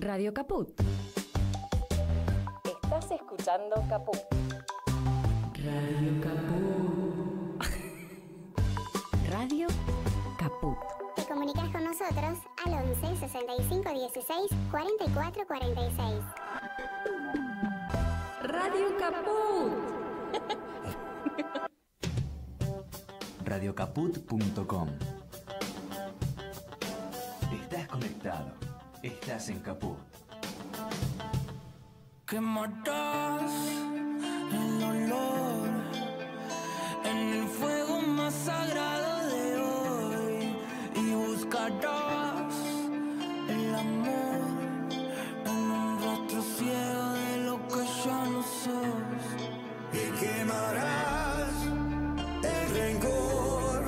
Radio Caput. Estás escuchando Caput. Radio Caput. Radio Caput. Te comunicas con nosotros al 11 65 16 44 46. Radio Caput. Radiocaput.com. Estás conectado. Estás en Caput. Que matas el dolor en el fuego más sagrado de hoy y buscarás el amor en un rostro ciego de lo que ya no sos y quemarás el rencor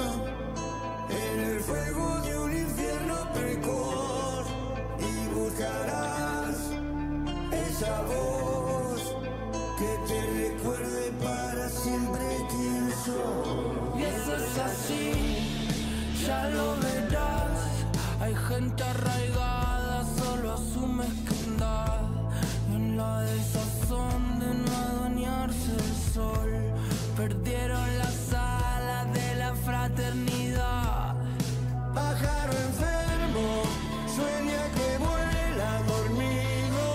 en el fuego de un infierno precoz y buscarás esa voz que te recuerde para siempre quién sos. Y eso es así, ya lo verás. Hay gente arraigada, solo asume mezquindad. En la desazón de no adueñarse del sol, perdieron las alas de la fraternidad. Pájaro enfermo, sueña que vuela dormido,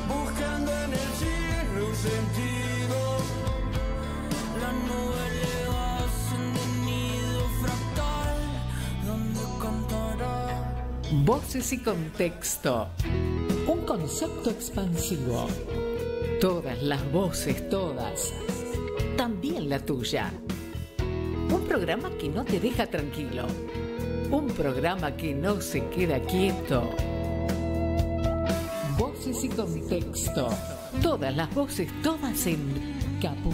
buscando en el cielo un sentido. La nube eleva en nido fractal, donde cantará. Voces y contexto. Un concepto expansivo. Todas las voces, todas. También la tuya. Un programa que no te deja tranquilo. Un programa que no se queda quieto. Voces y contexto. Todas las voces, todas en Caput.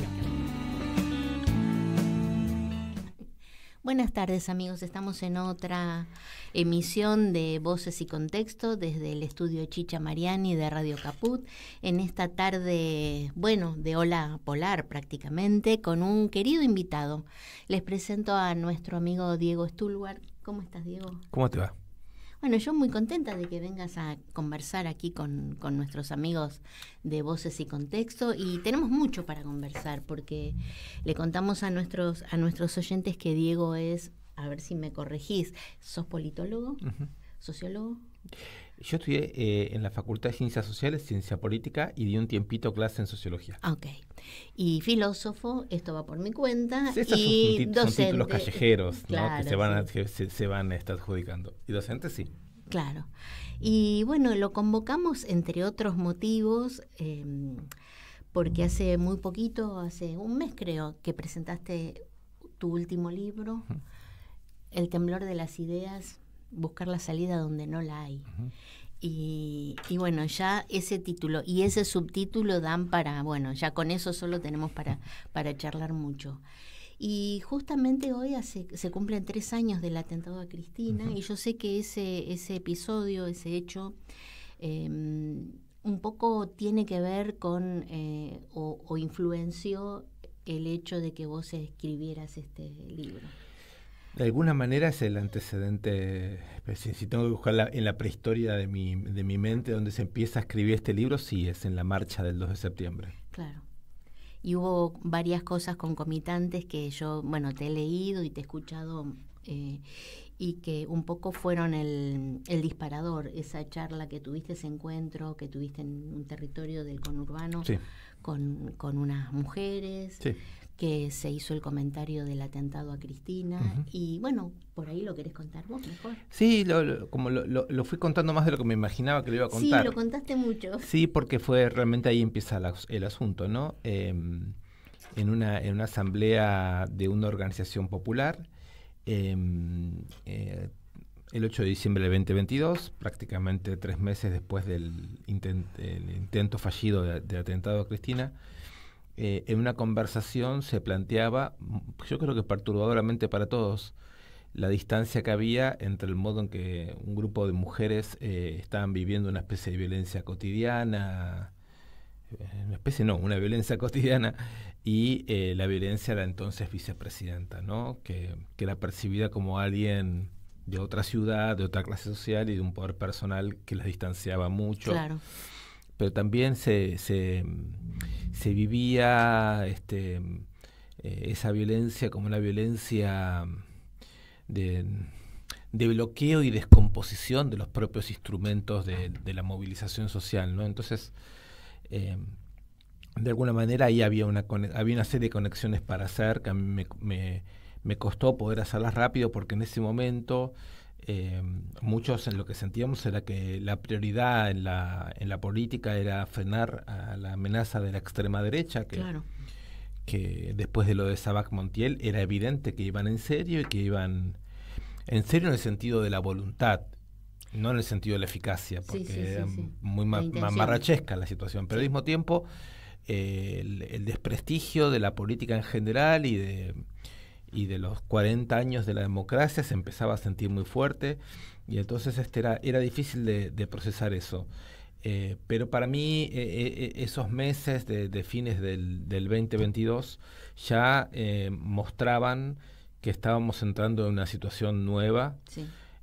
Buenas tardes, amigos, estamos en otra emisión de Voces y Contexto desde el estudio Chicha Mariani de Radio Caput, en esta tarde, bueno, de ola polar prácticamente, con un querido invitado. Les presento a nuestro amigo Diego Stulwart. ¿Cómo estás, Diego? ¿Cómo te va? Bueno, yo muy contenta de que vengas a conversar aquí con nuestros amigos de Voces y Contexto, y tenemos mucho para conversar porque le contamos a nuestros oyentes que Diego es, a ver si me corregís, ¿sos politólogo? Uh-huh. ¿Sociólogo? Yo estudié en la Facultad de Ciencias Sociales, Ciencia Política, y di un tiempito clase en Sociología. Ok. Y filósofo, esto va por mi cuenta, Sí, estos y son docente. títulos callejeros, ¿no? Claro, Que se van, sí. que se van a estar adjudicando. Y docente, sí. Claro. Y bueno, lo convocamos entre otros motivos, porque hace muy poquito, hace un mes creo, que presentaste tu último libro, Uh-huh. El temblor de las ideas, buscar la salida donde no la hay. Uh-huh. Y bueno, ya ese título y ese subtítulo dan para, bueno, ya con eso solo tenemos para charlar mucho. Y justamente hoy se cumplen 3 años del atentado a Cristina, Uh-huh. y yo sé que ese episodio, ese hecho, un poco tiene que ver con, o influenció el hecho de que vos escribieras este libro. De alguna manera es el antecedente, si tengo que buscar en la prehistoria de mi mente, donde se empieza a escribir este libro, sí, es en la marcha del 2 de septiembre. Claro. Y hubo varias cosas concomitantes que yo, bueno, te he leído y te he escuchado, y que un poco fueron el disparador, esa charla que tuviste, ese encuentro que tuviste en un territorio del conurbano, sí, con unas mujeres, sí, que se hizo el comentario del atentado a Cristina. Uh-huh. Y bueno, por ahí lo querés contar vos mejor. Sí, como lo fui contando más de lo que me imaginaba que lo iba a contar. Sí, lo contaste mucho. Sí, porque fue realmente ahí empieza el asunto, ¿no? En una asamblea de una organización popular, el 8 de diciembre del 2022, prácticamente 3 meses después del intento fallido de atentado a Cristina, en una conversación se planteaba, yo creo que perturbadoramente para todos, la distancia que había entre el modo en que un grupo de mujeres estaban viviendo una especie de violencia cotidiana, una violencia cotidiana, y la violencia de la entonces vicepresidenta, ¿no? Que era percibida como alguien de otra ciudad, de otra clase social y de un poder personal que las distanciaba mucho. Claro. Pero también se vivía esa violencia como una violencia de bloqueo y descomposición de los propios instrumentos de la movilización social, ¿no? Entonces, de alguna manera ahí había una serie de conexiones para hacer que a mí me costó poder hacerlas rápido, porque en ese momento muchos en lo que sentíamos era que la prioridad en la política era frenar a la amenaza de la extrema derecha, que después de lo de Sabac Montiel era evidente que iban en serio, y que iban en serio en el sentido de la voluntad, no en el sentido de la eficacia, porque era muy mamarrachesca la situación, pero al mismo tiempo el desprestigio de la política en general y de los 40 años de la democracia se empezaba a sentir muy fuerte, y entonces era difícil de procesar eso. Pero para mí esos meses de fines del 2022 ya mostraban que estábamos entrando en una situación nueva,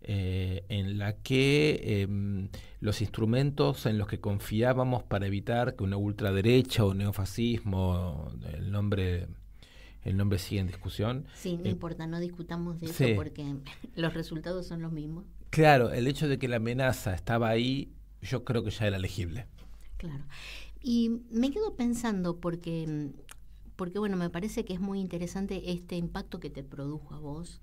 en la que los instrumentos en los que confiábamos para evitar que una ultraderecha o neofascismo, el nombre sigue en discusión. Sí, no importa, no discutamos de eso porque los resultados son los mismos. Claro, el hecho de que la amenaza estaba ahí, yo creo que ya era legible. Claro. Y me quedo pensando porque bueno, me parece que es muy interesante este impacto que te produjo a vos.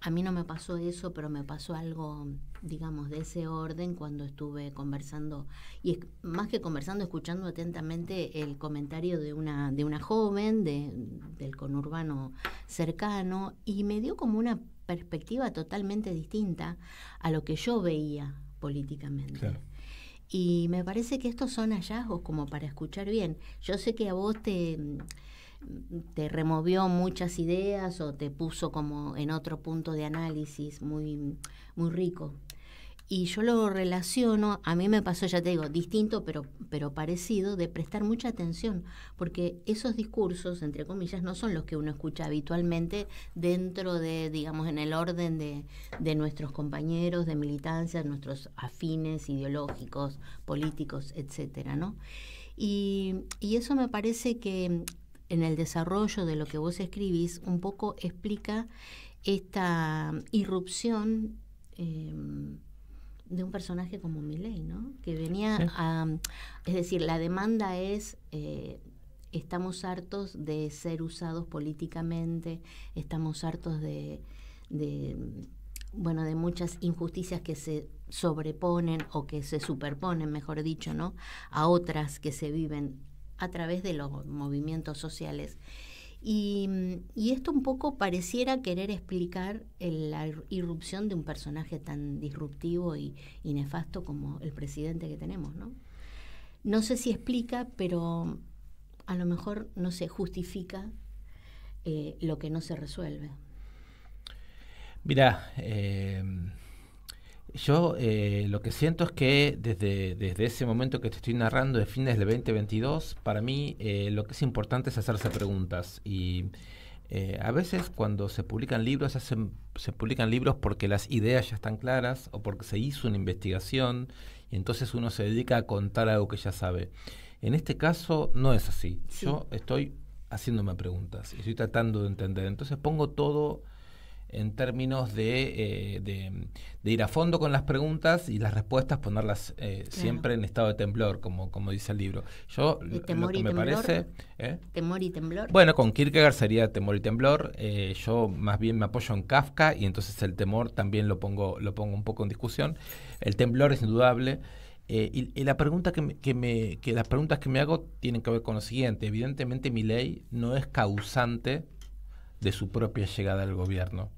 A mí no me pasó eso, pero me pasó algo, digamos, de ese orden cuando estuve conversando, y más que conversando, escuchando atentamente el comentario de una joven del conurbano cercano, y me dio como una perspectiva totalmente distinta a lo que yo veía políticamente. Claro. Y me parece que estos son hallazgos como para escuchar bien. Yo sé que a vos te removió muchas ideas o te puso como en otro punto de análisis muy, muy rico. Y yo lo relaciono, a mí me pasó, ya te digo, distinto pero parecido, de prestar mucha atención, porque esos discursos, entre comillas, no son los que uno escucha habitualmente dentro de, digamos, en el orden de nuestros compañeros de militancia, nuestros afines ideológicos, políticos, etcétera, ¿no? Y eso me parece que en el desarrollo de lo que vos escribís un poco explica esta irrupción de un personaje como Milei, ¿no? Que venía es decir, la demanda es estamos hartos de ser usados políticamente, estamos hartos de muchas injusticias que se sobreponen o que se superponen, mejor dicho, ¿no? A otras que se viven a través de los movimientos sociales. Y esto un poco pareciera querer explicar la irrupción de un personaje tan disruptivo y nefasto como el presidente que tenemos, ¿no? No sé si explica, pero a lo mejor no se justifica lo que no se resuelve. Mirá, yo lo que siento es que desde ese momento que te estoy narrando, de fines del 2022, para mí lo que es importante es hacerse preguntas. Y a veces cuando se publican libros, se publican libros porque las ideas ya están claras o porque se hizo una investigación y entonces uno se dedica a contar algo que ya sabe. En este caso no es así. Sí. Yo estoy haciéndome preguntas y estoy tratando de entender. Entonces pongo todo en términos de ir a fondo con las preguntas y las respuestas ponerlas siempre en estado de temblor, como dice el libro. Yo lo que me parece... ¿Temor y temblor? Bueno, con Kierkegaard sería temor y temblor. Yo más bien me apoyo en Kafka y entonces el temor también lo pongo un poco en discusión. El temblor es indudable. Y la pregunta las preguntas que me hago tienen que ver con lo siguiente. Evidentemente Milei no es causante de su propia llegada al gobierno.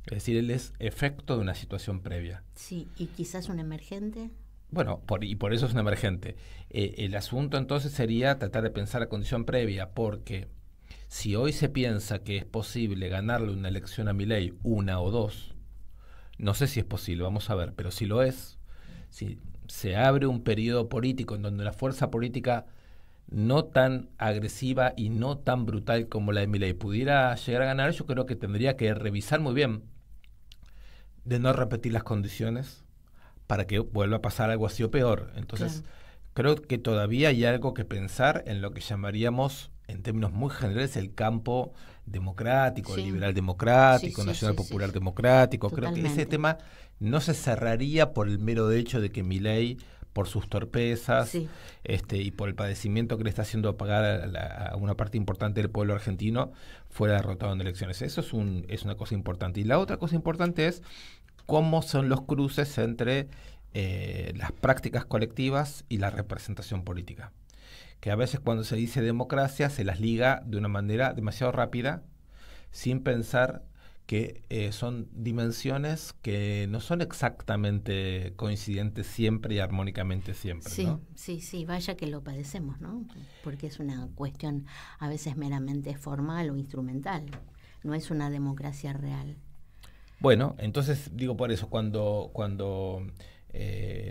Es decir, él es efecto de una situación previa. Sí, y quizás un emergente. Bueno, por eso es un emergente. El asunto entonces sería tratar de pensar la condición previa, porque si hoy se piensa que es posible ganarle una elección a Milei, una o dos, no sé si es posible, vamos a ver, pero si lo es, si se abre un periodo político en donde la fuerza política no tan agresiva y no tan brutal como la de Milei pudiera llegar a ganar, yo creo que tendría que revisar muy bien de no repetir las condiciones para que vuelva a pasar algo así o peor. Entonces, creo que todavía hay algo que pensar en lo que llamaríamos, en términos muy generales, el campo democrático, liberal democrático, nacional popular democrático. Totalmente. Creo que ese tema no se cerraría por el mero hecho de que Milei, por sus torpezas y por el padecimiento que le está haciendo pagar a una parte importante del pueblo argentino, fuera derrotado en elecciones. Eso es una cosa importante. Y la otra cosa importante es cómo son los cruces entre las prácticas colectivas y la representación política. Que a veces cuando se dice democracia se las liga de una manera demasiado rápida, sin pensar que son dimensiones que no son exactamente coincidentes siempre y armónicamente siempre. Sí, ¿no? sí, vaya que lo padecemos, ¿no? Porque es una cuestión a veces meramente formal o instrumental, no es una democracia real. Bueno, entonces digo por eso, cuando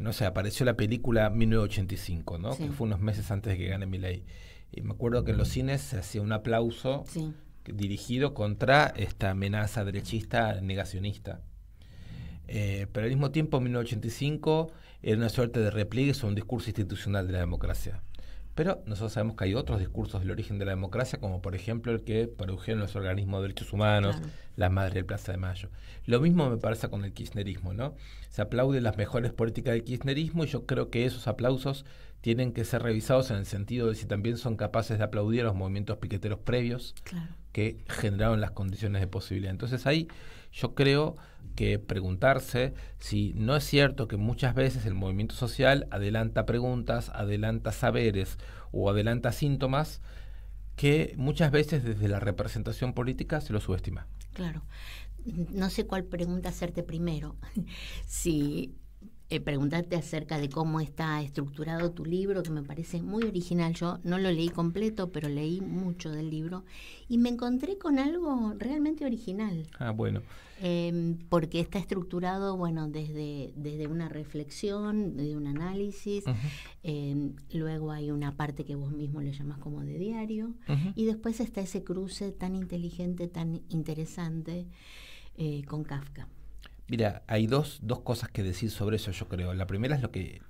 no sé, apareció la película 1985, ¿no? Que fue unos meses antes de que gane Milei. Y me acuerdo que en los cines se hacía un aplauso dirigido contra esta amenaza derechista negacionista. Pero al mismo tiempo, 1985 era una suerte de repliegue sobre un discurso institucional de la democracia. Pero nosotros sabemos que hay otros discursos del origen de la democracia, como por ejemplo el que produjeron los organismos de derechos humanos, las madres del Plaza de Mayo. Lo mismo me pasa con el kirchnerismo, ¿no? Se aplauden las mejores políticas del kirchnerismo y yo creo que esos aplausos tienen que ser revisados en el sentido de si también son capaces de aplaudir a los movimientos piqueteros previos que generaron las condiciones de posibilidad. Entonces ahí yo creo que preguntarse si no es cierto que muchas veces el movimiento social adelanta preguntas, adelanta saberes o adelanta síntomas que muchas veces desde la representación política se lo subestima. Claro. No sé cuál pregunta hacerte primero. Si preguntarte acerca de cómo está estructurado tu libro, que me parece muy original. Yo no lo leí completo, pero leí mucho del libro y me encontré con algo realmente original. Ah, bueno. Porque está estructurado, bueno, desde una reflexión, desde un análisis. Luego hay una parte que vos mismo le llamás como de diario. Y después está ese cruce tan inteligente, tan interesante con Kafka. Mira, hay dos cosas que decir sobre eso, yo creo. La primera es lo que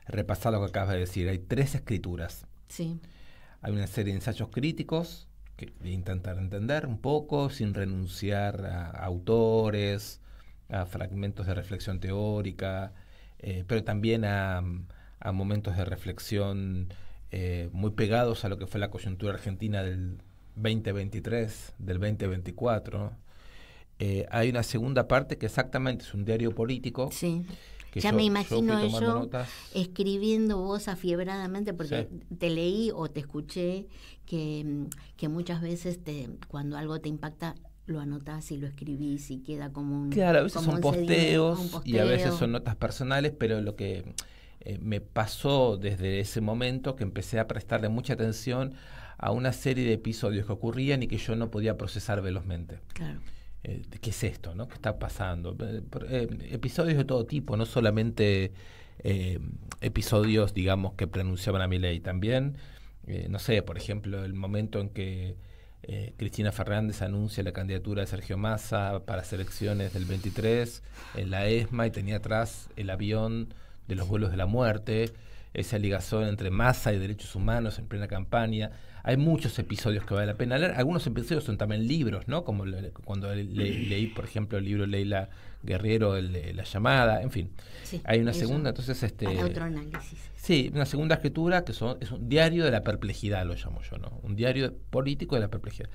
repasar lo que acabas de decir. Hay 3 escrituras. Sí. Hay una serie de ensayos críticos que intentar entender un poco, sin renunciar a autores, a fragmentos de reflexión teórica, pero también a momentos de reflexión muy pegados a lo que fue la coyuntura argentina del 2023, del 2024. Hay una segunda parte que exactamente es un diario político. Sí. Ya me imagino yo escribiendo vos afiebradamente, porque te leí o te escuché que muchas veces cuando algo te impacta lo anotás y lo escribís y queda como un... Claro, a veces son posteos y a veces son notas personales, pero lo que me pasó desde ese momento que empecé a prestarle mucha atención a una serie de episodios que ocurrían y que yo no podía procesar velozmente. Claro. ¿Qué es esto, no? ¿Qué está pasando? Episodios de todo tipo, no solamente episodios, digamos, que pronunciaban a Milei, también, no sé, por ejemplo, el momento en que Cristina Fernández anuncia la candidatura de Sergio Massa para las elecciones del 23 en la ESMA y tenía atrás el avión de los vuelos de la muerte, esa ligazón entre Massa y derechos humanos en plena campaña. Hay muchos episodios que vale la pena leer. Algunos episodios son también libros, ¿no? Como cuando leí, por ejemplo, el libro de Leila Guerriero, La Llamada, en fin. Sí, hay una segunda, entonces... para otro análisis. Sí, una segunda escritura que es un diario de la perplejidad, lo llamo yo, ¿no? Un diario político de la perplejidad.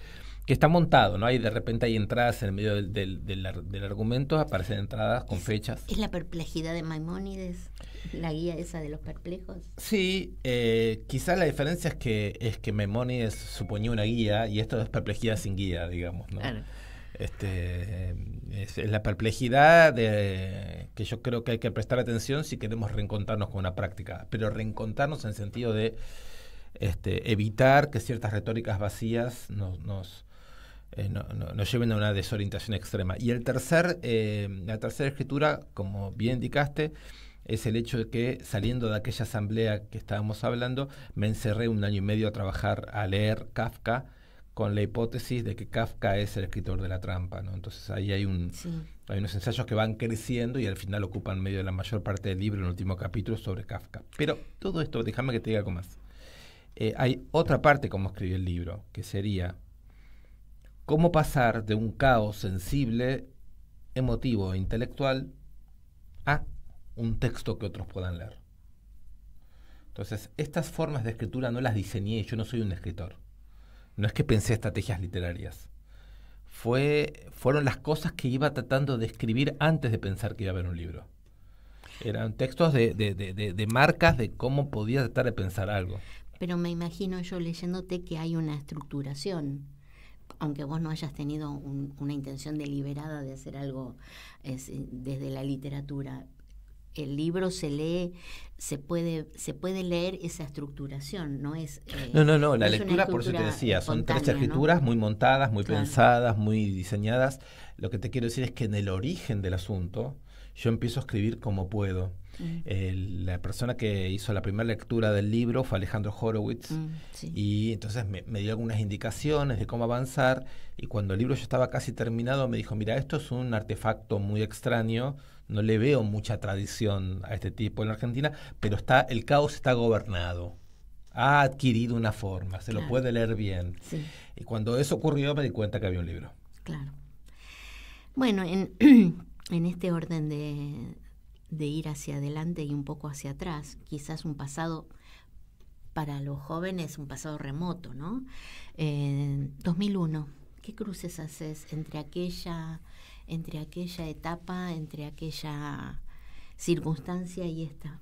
Que está montado, ¿no? De repente hay entradas en el medio del argumento, aparecen entradas con fechas. ¿Es la perplejidad de Maimónides, la guía esa de los perplejos? Sí, quizás la diferencia es que Maimónides suponía una guía y esto es perplejidad sin guía, digamos, ¿no? Claro. Es la perplejidad que yo creo que hay que prestar atención si queremos reencontrarnos con una práctica, pero reencontrarnos en el sentido de evitar que ciertas retóricas vacías nos lleven a una desorientación extrema. Y la tercera escritura, como bien indicaste, es el hecho de que saliendo de aquella asamblea que estábamos hablando, me encerré 1 año y medio a trabajar, a leer Kafka, con la hipótesis de que Kafka es el escritor de La trampa, ¿no? Entonces ahí hay unos ensayos que van creciendo y al final ocupan medio de la mayor parte del libro, en el último capítulo, sobre Kafka. Pero todo esto, déjame que te diga algo más. Hay otra parte como escribí el libro, que sería cómo pasar de un caos sensible, emotivo e intelectual a un texto que otros puedan leer. Entonces, estas formas de escritura no las diseñé, yo no soy un escritor. No es que pensé estrategias literarias. Fueron las cosas que iba tratando de escribir antes de pensar que iba a haber un libro. Eran textos de marcas de cómo podía tratar de pensar algo. Pero me imagino yo leyéndote que hay una estructuración, aunque vos no hayas tenido una intención deliberada de hacer algo desde la literatura. El libro se lee, se puede leer esa estructuración, no es... No, la lectura, por eso te decía, son tres escrituras, ¿no? Muy montadas, muy pensadas, muy diseñadas. Lo que te quiero decir es que en el origen del asunto, yo empiezo a escribir como puedo. La persona que hizo la primera lectura del libro fue Alejandro Horowitz, y entonces me dio algunas indicaciones de cómo avanzar, y cuando el libro ya estaba casi terminado me dijo, mira, esto es un artefacto muy extraño, no le veo mucha tradición a este tipo en la Argentina, pero el caos está gobernado, ha adquirido una forma, se lo puede leer bien. Sí. Y cuando eso ocurrió me di cuenta que había un libro. Claro. Bueno, en este orden de ir hacia adelante y un poco hacia atrás, quizás un pasado para los jóvenes, un pasado remoto, ¿no? 2001, ¿qué cruces haces entre aquella etapa, entre aquella circunstancia y esta?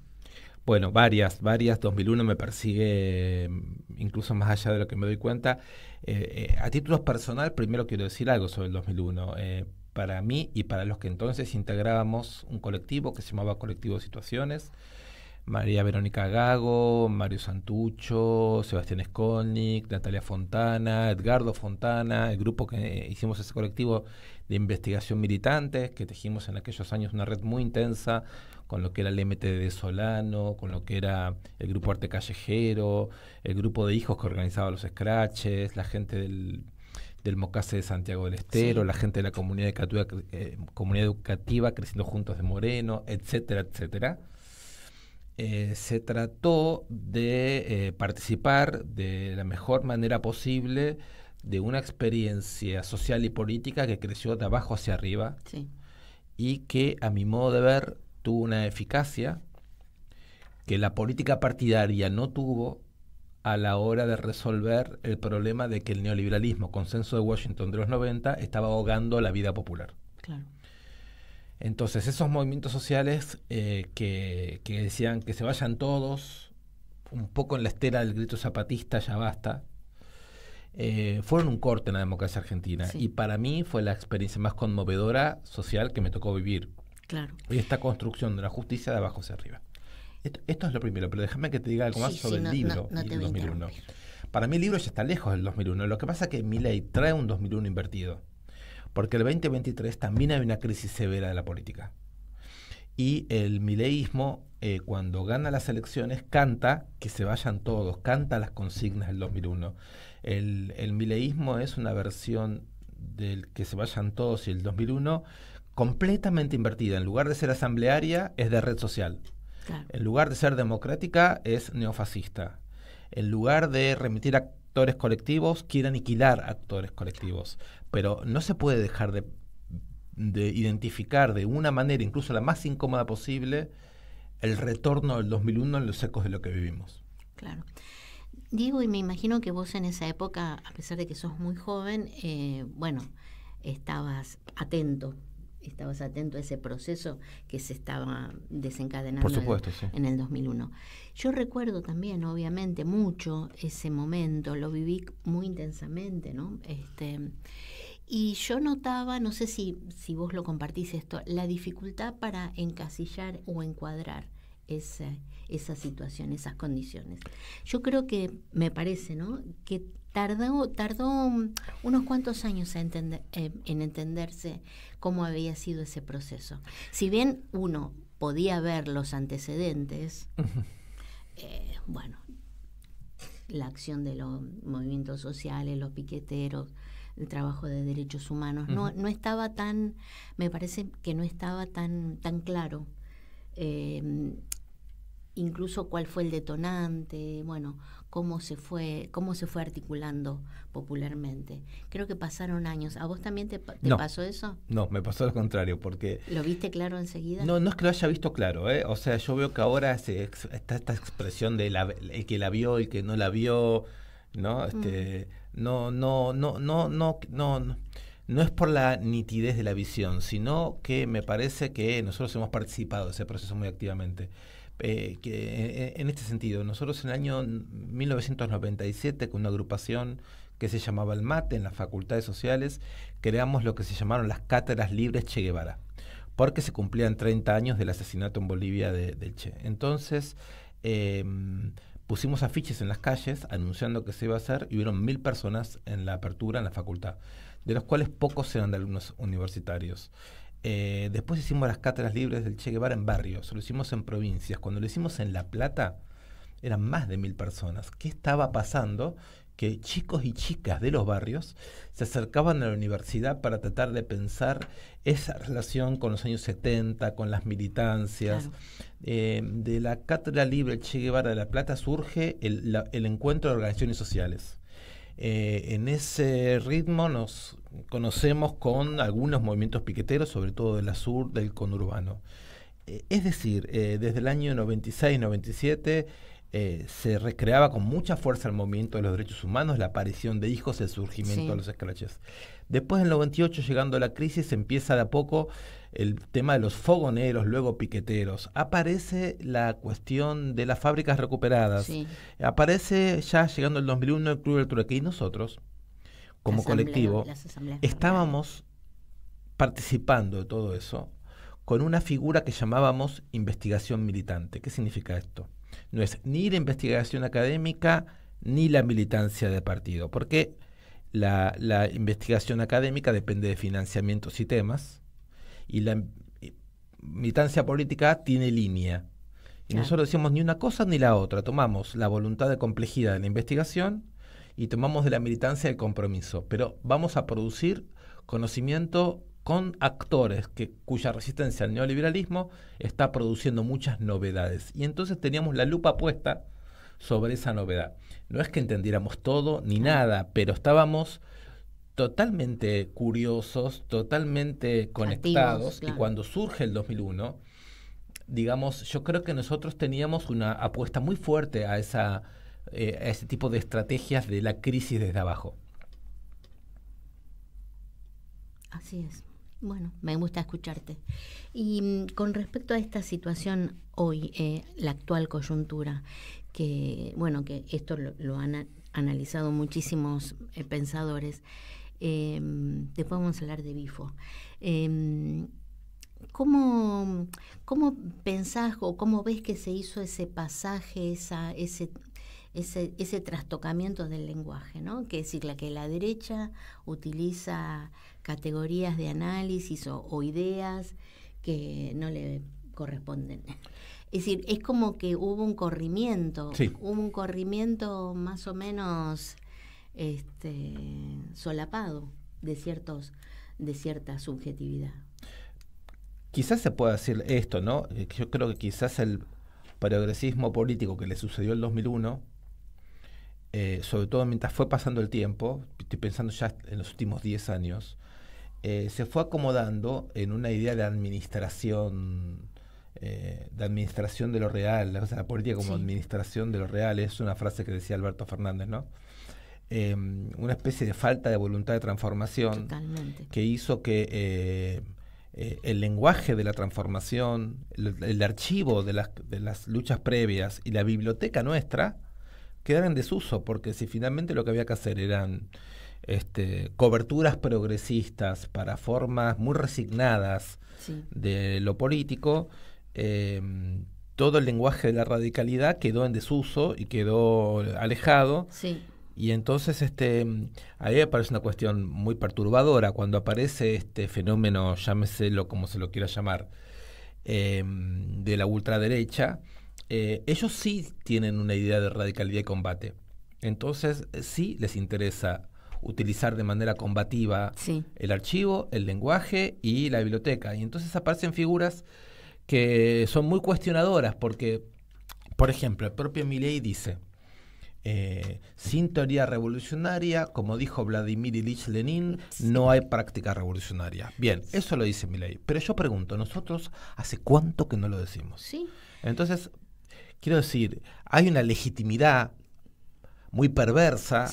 Bueno, varias. 2001 me persigue incluso más allá de lo que me doy cuenta. A título personal, primero quiero decir algo sobre el 2001. Para mí y para los que entonces integrábamos un colectivo que se llamaba Colectivo Situaciones, María Verónica Gago, Mario Santucho, Sebastián Skolnik, Natalia Fontana, Edgardo Fontana, el grupo que hicimos ese colectivo de investigación militante, que tejimos en aquellos años una red muy intensa con lo que era el MTD Solano, con lo que era el grupo Arte Callejero, el grupo de hijos que organizaba los scratches, la gente del Mocase de Santiago del Estero, la gente de la comunidad educativa Creciendo Juntos de Moreno, etcétera, etcétera. Se trató de participar de la mejor manera posible de una experiencia social y política que creció de abajo hacia arriba y que, a mi modo de ver, tuvo una eficacia que la política partidaria no tuvo a la hora de resolver el problema de que el neoliberalismo, consenso de Washington de los 90, estaba ahogando la vida popular. Claro. Entonces, esos movimientos sociales que decían que se vayan todos, un poco en la estera del grito zapatista, ya basta, fueron un corte en la democracia argentina. Y para mí fue la experiencia más conmovedora social que me tocó vivir. Claro. Y esta construcción de la justicia de abajo hacia arriba. Esto es lo primero, pero déjame que te diga algo más sobre el libro del 2001. Para mí el libro ya está lejos del 2001. Lo que pasa es que Milei trae un 2001 invertido, porque el 2023 también hay una crisis severa de la política. Y el mileísmo, cuando gana las elecciones, canta que se vayan todos, canta las consignas del 2001. El mileísmo es una versión del que se vayan todos y el 2001 completamente invertida. En lugar de ser asamblearia, es de red social. Claro. En lugar de ser democrática, es neofascista. En lugar de remitir a actores colectivos, quiere aniquilar actores colectivos. Pero no se puede dejar de identificar de una manera, incluso la más incómoda posible, el retorno del 2001 en los ecos de lo que vivimos. Claro. Diego, y me imagino que vos en esa época, a pesar de que sos muy joven, estabas atento a ese proceso que se estaba desencadenando. Por supuesto, en el 2001. Yo recuerdo también, obviamente, mucho ese momento, lo viví muy intensamente, ¿no? Y yo notaba, no sé si vos lo compartís esto, la dificultad para encasillar o encuadrar esa situación, esas condiciones. Yo creo que, me parece, ¿no?, que tardó unos cuantos años en entenderse cómo había sido ese proceso. Si bien uno podía ver los antecedentes, la acción de los movimientos sociales, los piqueteros, el trabajo de derechos humanos. No estaba tan, me parece que no estaba tan claro. Incluso cuál fue el detonante, bueno, cómo se fue articulando popularmente. Creo que pasaron años. ¿A vos también te pasó eso? No, me pasó lo contrario, porque... ¿Lo viste claro enseguida? No es que lo haya visto claro, ¿eh? O sea, yo veo que ahora está esta expresión de el que la vio, el que no la vio, ¿no? No es por la nitidez de la visión, sino que me parece que nosotros hemos participado de ese proceso muy activamente. Que en este sentido, nosotros en el año 1997, con una agrupación que se llamaba el MATE, en las facultades sociales, creamos lo que se llamaron las Cátedras Libres Che Guevara, porque se cumplían 30 años del asesinato en Bolivia del Che. Entonces, pusimos afiches en las calles anunciando que se iba a hacer, y hubieron 1000 personas en la apertura en la facultad, de los cuales pocos eran de alumnos universitarios. Después hicimos las cátedras libres del Che Guevara en barrios, lo hicimos en provincias. Cuando lo hicimos en La Plata, eran más de 1000 personas. ¿Qué estaba pasando? Que chicos y chicas de los barrios se acercaban a la universidad para tratar de pensar esa relación con los años 70, con las militancias. Claro. De la Cátedra Libre Che Guevara de La Plata surge el encuentro de organizaciones sociales. En ese ritmo nos conocemos con algunos movimientos piqueteros, sobre todo de la sur, del conurbano. Es decir, desde el año 96-97 se recreaba con mucha fuerza el movimiento de los derechos humanos, la aparición de hijos, el surgimiento de los escraches. Después, en el 98, llegando a la crisis, empieza de a poco el tema de los fogoneros, luego piqueteros. Aparece la cuestión de las fábricas recuperadas. Aparece ya llegando el 2001 el Club del Trueque. Y nosotros, como colectivo, estábamos participando de todo eso con una figura que llamábamos investigación militante. ¿Qué significa esto? No es ni la investigación académica ni la militancia de partido, porque la investigación académica depende de financiamientos y temas, y la militancia política tiene línea. Y nosotros decimos ni una cosa ni la otra. Tomamos la voluntad de complejidad de la investigación y tomamos de la militancia el compromiso. Pero vamos a producir conocimiento con actores cuya resistencia al neoliberalismo está produciendo muchas novedades. Y entonces teníamos la lupa puesta sobre esa novedad. No es que entendiéramos todo ni nada, pero estábamos totalmente curiosos, totalmente conectados. Activos, y cuando surge el 2001, digamos, yo creo que nosotros teníamos una apuesta muy fuerte a ese tipo de estrategias de la crisis desde abajo. Así es. Bueno, me gusta escucharte. Y con respecto a esta situación hoy, la actual coyuntura, que esto lo han analizado muchísimos pensadores, después vamos a hablar de Bifo. ¿Cómo pensás o cómo ves que se hizo ese pasaje, ese trastocamiento del lenguaje, ¿no? Que es decir, que la derecha utiliza categorías de análisis o ideas que no le corresponden. Es decir, es como que hubo un corrimiento, más o menos solapado de cierta subjetividad. Quizás se pueda decir esto, ¿no? Yo creo que quizás el progresismo político que le sucedió el 2001, sobre todo mientras fue pasando el tiempo, estoy pensando ya en los últimos 10 años, se fue acomodando en una idea de administración de lo real, o sea, la política como administración de lo real, es una frase que decía Alberto Fernández, ¿no? Una especie de falta de voluntad de transformación. Totalmente. Que hizo que el lenguaje de la transformación, el archivo de las luchas previas y la biblioteca nuestra quedaran en desuso, porque si finalmente lo que había que hacer eran coberturas progresistas para formas muy resignadas de lo político, todo el lenguaje de la radicalidad quedó en desuso y quedó alejado. Y entonces a mí me parece una cuestión muy perturbadora cuando aparece este fenómeno, llámeselo como se lo quiera llamar, de la ultraderecha. Ellos sí tienen una idea de radicalidad y combate. Entonces, sí les interesa utilizar de manera combativa el archivo, el lenguaje y la biblioteca. Y entonces aparecen figuras que son muy cuestionadoras porque, por ejemplo, el propio Milei dice, sin teoría revolucionaria, como dijo Vladimir Ilich Lenin, no hay práctica revolucionaria. Bien, eso lo dice Milei. Pero yo pregunto, ¿nosotros hace cuánto que no lo decimos? Sí. Entonces, quiero decir, hay una legitimidad muy perversa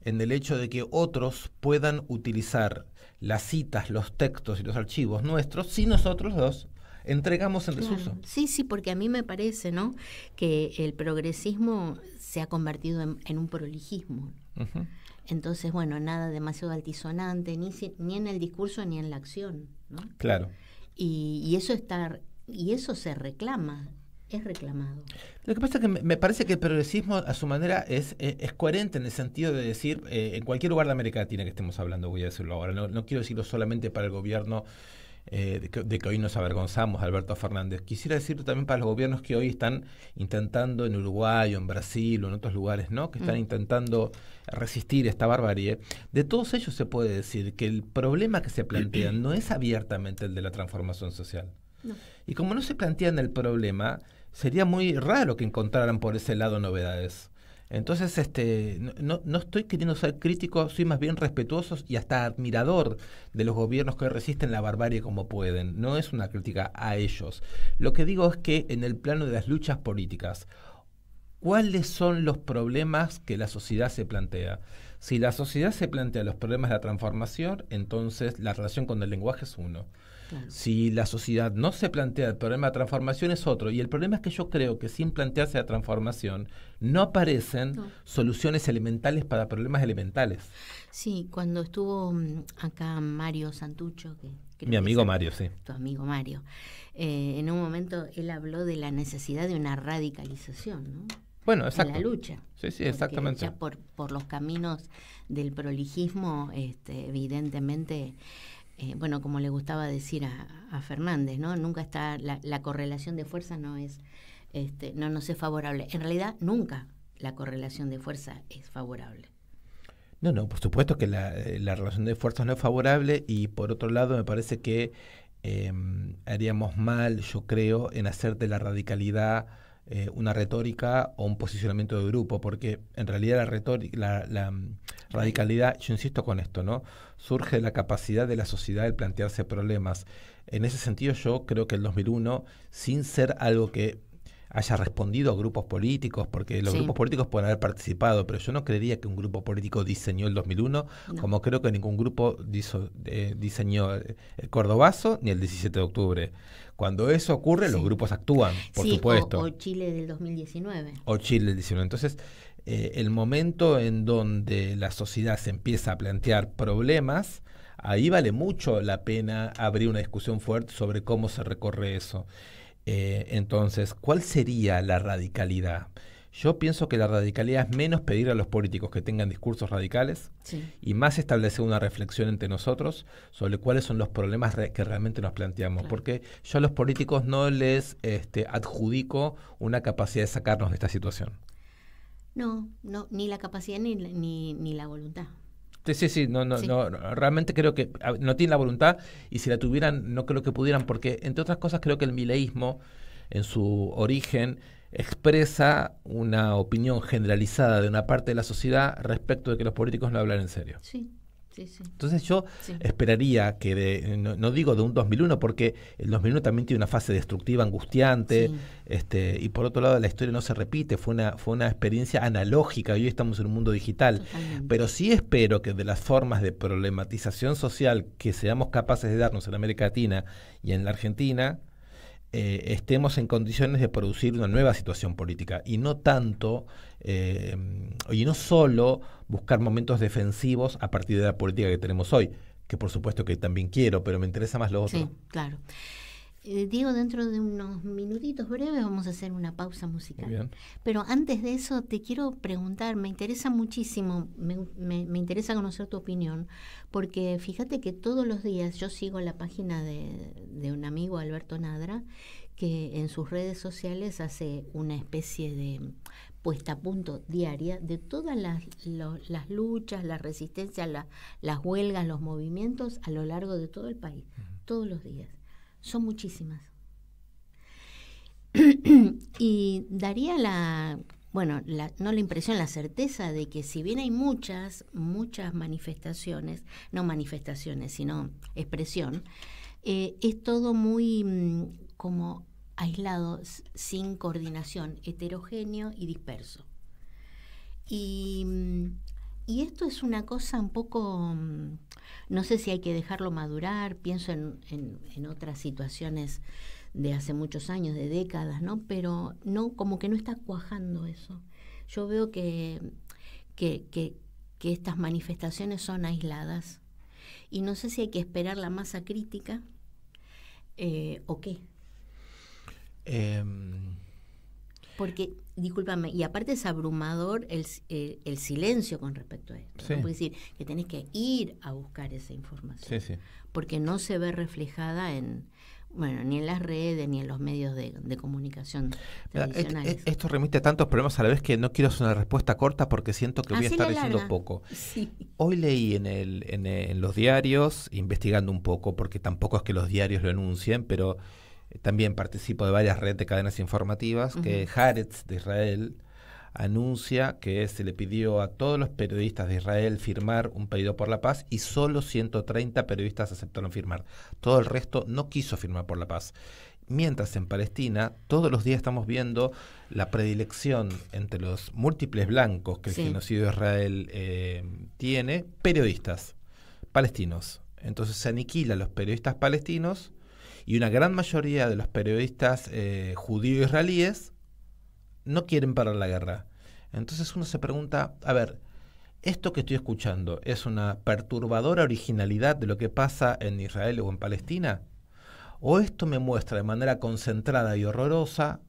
en el hecho de que otros puedan utilizar las citas, los textos y los archivos nuestros si nosotros los entregamos en desuso. Sí, sí, porque a mí me parece, ¿no?, que el progresismo se ha convertido en un prolijismo. Entonces, bueno, nada demasiado altisonante, ni en el discurso ni en la acción, ¿no? Claro. Y eso se reclama. Es reclamado. Lo que pasa es que me parece que el progresismo a su manera es coherente en el sentido de decir, en cualquier lugar de América Latina que estemos hablando, voy a decirlo ahora, no quiero decirlo solamente para el gobierno de que hoy nos avergonzamos, Alberto Fernández. Quisiera decirlo también para los gobiernos que hoy están intentando en Uruguay o en Brasil o en otros lugares, ¿no?, que están intentando resistir esta barbarie. De todos ellos se puede decir que el problema que se plantea no es abiertamente el de la transformación social. No. Y como no se plantean el problema, sería muy raro que encontraran por ese lado novedades. Entonces, no estoy queriendo ser crítico, soy más bien respetuoso y hasta admirador de los gobiernos que resisten la barbarie como pueden. No es una crítica a ellos. Lo que digo es que en el plano de las luchas políticas, ¿cuáles son los problemas que la sociedad se plantea? Si la sociedad se plantea los problemas de la transformación, entonces la relación con el lenguaje es uno. Claro. Si la sociedad no se plantea el problema de transformación es otro. Y el problema es que yo creo que sin plantearse la transformación no aparecen soluciones elementales para problemas elementales. Sí, cuando estuvo acá Mario Santucho, mi amigo Mario, sí. Tu amigo Mario, en un momento él habló de la necesidad de una radicalización, ¿no? Bueno, exacto. En la lucha. Sí, exactamente. Ya por los caminos del prolijismo, evidentemente... bueno, como le gustaba decir a Fernández, ¿no? Nunca está la correlación de fuerza no es favorable. En realidad nunca la correlación de fuerza es favorable. No, por supuesto que la relación de fuerzas no es favorable y por otro lado me parece que haríamos mal, yo creo, en hacer de la radicalidad una retórica o un posicionamiento de grupo, porque en realidad la radicalidad, yo insisto con esto, ¿no?, surge de la capacidad de la sociedad de plantearse problemas. En ese sentido yo creo que el 2001, sin ser algo que haya respondido a grupos políticos, porque los grupos políticos pueden haber participado, pero yo no creería que un grupo político diseñó el 2001, como creo que ningún grupo diseñó el Cordobazo ni el 17 de octubre. Cuando eso ocurre, los grupos actúan, por supuesto. O Chile del 2019. O Chile del 19. Entonces, el momento en donde la sociedad se empieza a plantear problemas, ahí vale mucho la pena abrir una discusión fuerte sobre cómo se recorre eso. Entonces, ¿cuál sería la radicalidad? Yo pienso que la radicalidad es menos pedir a los políticos que tengan discursos radicales y más establecer una reflexión entre nosotros sobre cuáles son los problemas que realmente nos planteamos. Porque yo a los políticos no les adjudico una capacidad de sacarnos de esta situación. No, ni la capacidad ni la voluntad. Sí, no, realmente creo que no tienen la voluntad y si la tuvieran no creo que pudieran porque, entre otras cosas, creo que el mileísmo en su origen expresa una opinión generalizada de una parte de la sociedad respecto de que los políticos no hablan en serio. Sí. Entonces yo esperaría que, no digo de un 2001, porque el 2001 también tiene una fase destructiva, angustiante, y por otro lado la historia no se repite, fue una experiencia analógica, y hoy estamos en un mundo digital. Totalmente. Pero sí espero que de las formas de problematización social que seamos capaces de darnos en América Latina y en la Argentina, estemos en condiciones de producir una nueva situación política y no tanto y no solo buscar momentos defensivos a partir de la política que tenemos hoy, que por supuesto que también quiero, pero me interesa más lo otro. Sí, claro. Diego, dentro de unos minutitos breves vamos a hacer una pausa musical. Muy bien. Pero antes de eso te quiero preguntar, me interesa muchísimo, me interesa conocer tu opinión, porque fíjate que todos los días yo sigo la página de un amigo, Alberto Nadra, que en sus redes sociales hace una especie de puesta a punto diaria de todas las luchas, las resistencias, las huelgas, los movimientos a lo largo de todo el país, todos los días. Son muchísimas. Y daría no la impresión, la certeza de que si bien hay muchas manifestaciones, no manifestaciones, sino expresión, es todo muy como aislado, sin coordinación, heterogéneo y disperso. Y esto es una cosa un poco, no sé si hay que dejarlo madurar, pienso en otras situaciones de hace muchos años, de décadas, ¿no? Pero no, como que no está cuajando eso. Yo veo que estas manifestaciones son aisladas y no sé si hay que esperar la masa crítica o qué. Porque, discúlpame, y aparte es abrumador el silencio con respecto a esto. Sí. ¿No? Puede decir que tenés que ir a buscar esa información. Sí. Porque no se ve reflejada ni en las redes, ni en los medios de comunicación tradicionales. Esto remite a tantos problemas a la vez que no quiero hacer una respuesta corta porque siento que voy a estar diciendo poco. Sí. Hoy leí en los diarios, investigando un poco, porque tampoco es que los diarios lo anuncien, pero también participo de varias redes de cadenas informativas, que Haaretz de Israel anuncia que se le pidió a todos los periodistas de Israel firmar un pedido por la paz y solo 130 periodistas aceptaron firmar. Todo el resto no quiso firmar por la paz. Mientras en Palestina todos los días estamos viendo la predilección entre los múltiples blancos que el genocidio de Israel tiene, periodistas palestinos. Entonces se aniquila a los periodistas palestinos y una gran mayoría de los periodistas judío-israelíes no quieren parar la guerra. Entonces uno se pregunta, a ver, ¿esto que estoy escuchando es una perturbadora originalidad de lo que pasa en Israel o en Palestina? ¿O esto me muestra de manera concentrada y horrorosa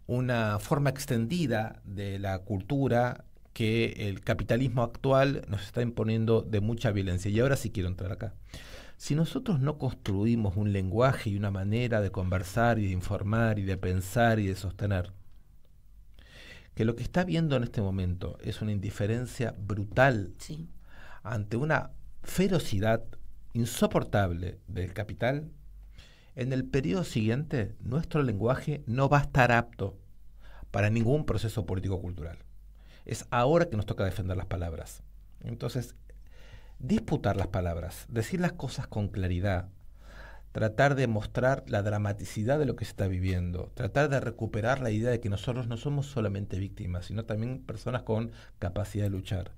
una forma extendida de la cultura que el capitalismo actual nos está imponiendo de mucha violencia? Y ahora sí quiero entrar acá. Si nosotros no construimos un lenguaje y una manera de conversar y de informar y de pensar y de sostener, que lo que está viendo en este momento es una indiferencia brutal ante una ferocidad insoportable del capital, en el periodo siguiente nuestro lenguaje no va a estar apto para ningún proceso político-cultural. Es ahora que nos toca defender las palabras. Entonces, disputar las palabras, decir las cosas con claridad, tratar de mostrar la dramaticidad de lo que se está viviendo, tratar de recuperar la idea de que nosotros no somos solamente víctimas, sino también personas con capacidad de luchar.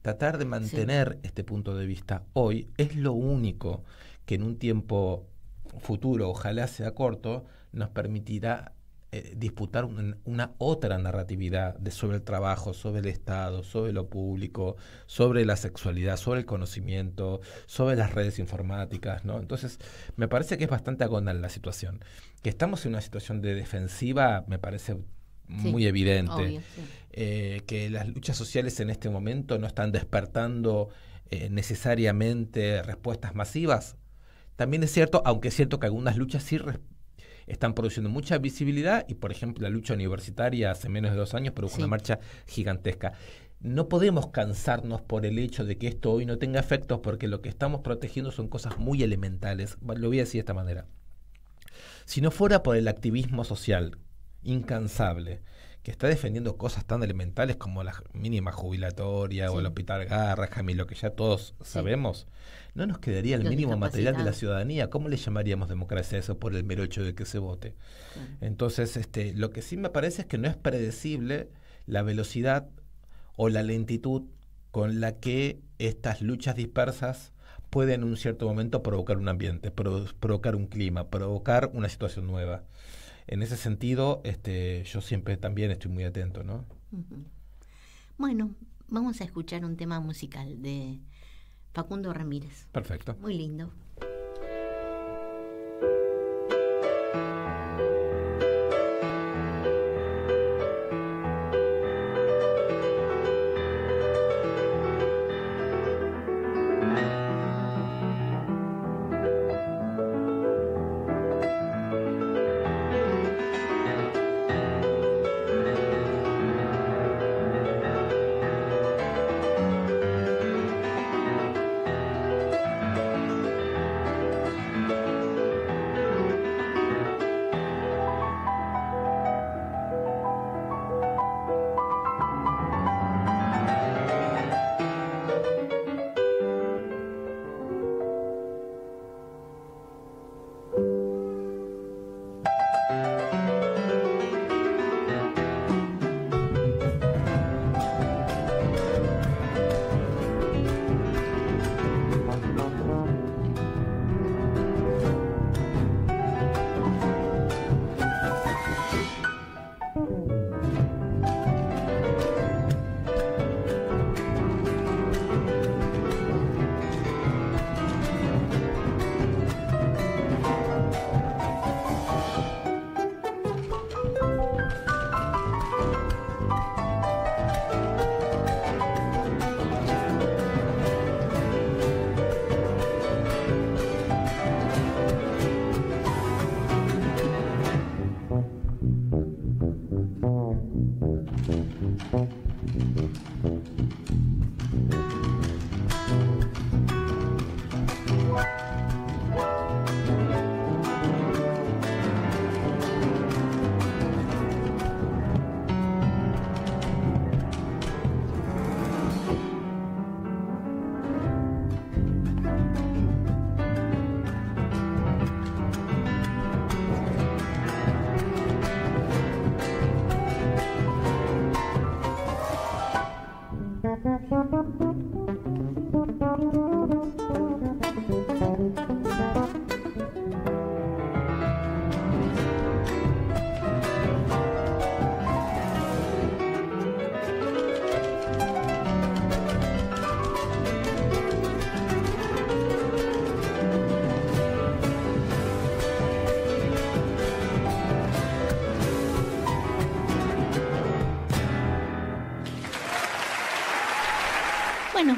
Tratar de mantener este punto de vista hoy es lo único que en un tiempo futuro, ojalá sea corto, nos permitirá disputar una otra narratividad sobre el trabajo, sobre el Estado, sobre lo público, sobre la sexualidad, sobre el conocimiento, sobre las redes informáticas, ¿no? Entonces, me parece que es bastante agonal la situación. Que estamos en una situación de defensiva me parece muy evidente. Obvio, que las luchas sociales en este momento no están despertando necesariamente respuestas masivas. También es cierto, aunque es cierto que algunas luchas sí están produciendo mucha visibilidad y, por ejemplo, la lucha universitaria hace menos de 2 años produjo una marcha gigantesca. No podemos cansarnos por el hecho de que esto hoy no tenga efectos porque lo que estamos protegiendo son cosas muy elementales. Lo voy a decir de esta manera. Si no fuera por el activismo social incansable que está defendiendo cosas tan elementales como la mínima jubilatoria o el hospital Garrahan y lo que ya todos sabemos, no nos quedaría el mínimo material de la ciudadanía. ¿Cómo le llamaríamos democracia a eso por el mero hecho de que se vote? Entonces, lo que sí me parece es que no es predecible la velocidad o la lentitud con la que estas luchas dispersas pueden en un cierto momento provocar un ambiente, provocar un clima, provocar una situación nueva. En ese sentido, yo siempre también estoy muy atento, ¿no? Bueno, vamos a escuchar un tema musical de Facundo Ramírez. Perfecto. Muy lindo.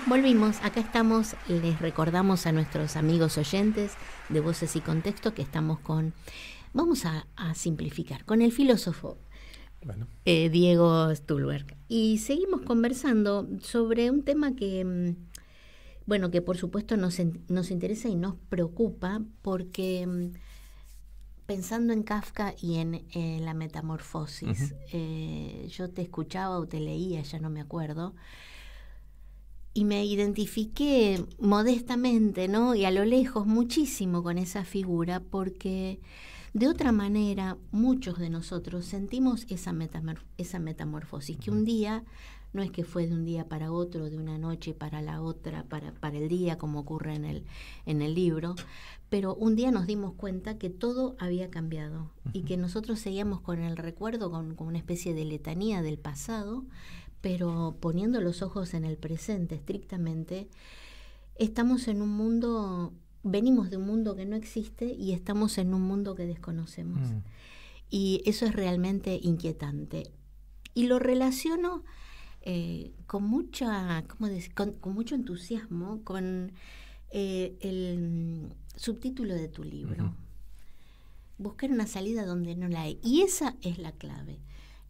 Volvimos, acá estamos, les recordamos a nuestros amigos oyentes de Voces y Contexto que estamos vamos a simplificar, con el filósofo Diego Stulberg. Y seguimos conversando sobre un tema que, que por supuesto nos interesa y nos preocupa, porque pensando en Kafka y en la metamorfosis, yo te escuchaba o te leía, ya no me acuerdo, y me identifiqué modestamente, ¿no? Y a lo lejos muchísimo con esa figura, porque de otra manera muchos de nosotros sentimos esa metamorfosis, que un día no es que fue de un día para otro, de una noche para la otra, para el día, como ocurre en el libro, pero un día nos dimos cuenta que todo había cambiado y que nosotros seguíamos con el recuerdo, con una especie de letanía del pasado, pero poniendo los ojos en el presente estrictamente. Estamos en un mundo, venimos de un mundo que no existe y estamos en un mundo que desconocemos. Y eso es realmente inquietante. Y lo relaciono con mucho entusiasmo con el subtítulo de tu libro. Buscar una salida donde no la hay. Y esa es la clave.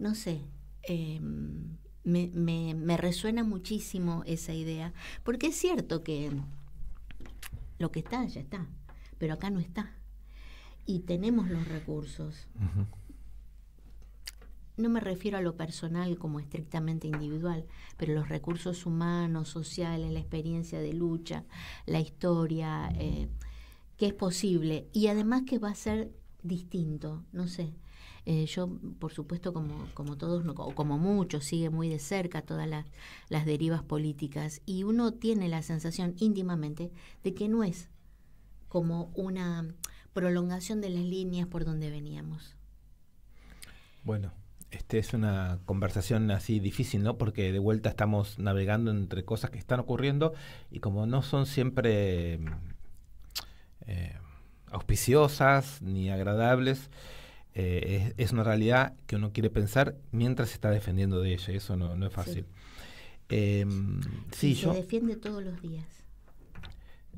No sé, me resuena muchísimo esa idea, porque es cierto que lo que está, ya está, pero acá no está. Y tenemos los recursos. No me refiero a lo personal como estrictamente individual, pero los recursos humanos, sociales, la experiencia de lucha, la historia, que es posible. Y además que va a ser distinto, no sé. Yo, por supuesto, como todos, o como muchos, sigue muy de cerca todas las derivas políticas, y uno tiene la sensación íntimamente de que no es como una prolongación de las líneas por donde veníamos. Bueno, es una conversación así difícil, ¿no? Porque de vuelta estamos navegando entre cosas que están ocurriendo y como no son siempre auspiciosas ni agradables, es una realidad que uno quiere pensar mientras se está defendiendo de ella, y eso no es fácil. Sí, se defiende todos los días.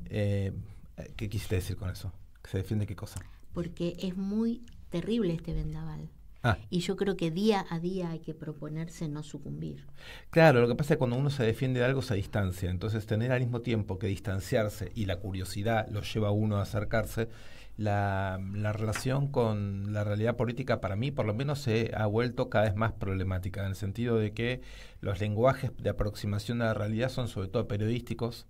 ¿Qué quisiste decir con eso? ¿Se defiende qué cosa? Porque es muy terrible este vendaval. Y yo creo que día a día hay que proponerse no sucumbir. Claro, lo que pasa es que cuando uno se defiende de algo se distancia, entonces tener al mismo tiempo que distanciarse y la curiosidad lo lleva a uno a acercarse, la relación con la realidad política para mí por lo menos se ha vuelto cada vez más problemática, en el sentido de que los lenguajes de aproximación a la realidad son sobre todo periodísticos,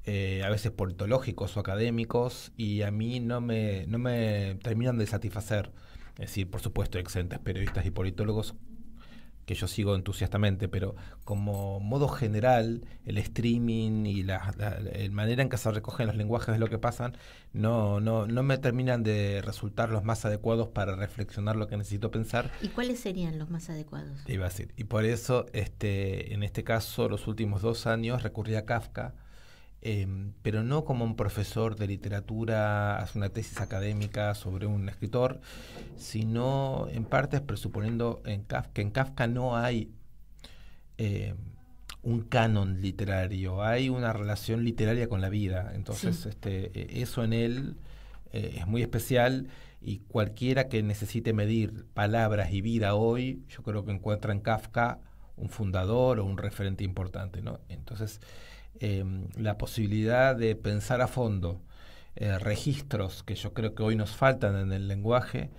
a veces politológicos o académicos, y a mí no me terminan de satisfacer. Es decir, por supuesto, excelentes periodistas y politólogos que yo sigo entusiastamente, pero como modo general, el streaming y la manera en que se recogen los lenguajes de lo que pasan no me terminan de resultar los más adecuados para reflexionar lo que necesito pensar. ¿Y cuáles serían los más adecuados? Te iba a decir. Y por eso, en este caso, los últimos 2 años recurrí a Kafka, pero no como un profesor de literatura hace una tesis académica sobre un escritor, sino en parte presuponiendo que en Kafka no hay un canon literario, hay una relación literaria con la vida. Entonces, sí, eso en él es muy especial, y cualquiera que necesite medir palabras y vida hoy, yo creo que encuentra en Kafka un fundador o un referente importante, ¿no? Entonces, la posibilidad de pensar a fondo registros que yo creo que hoy nos faltan en el lenguaje,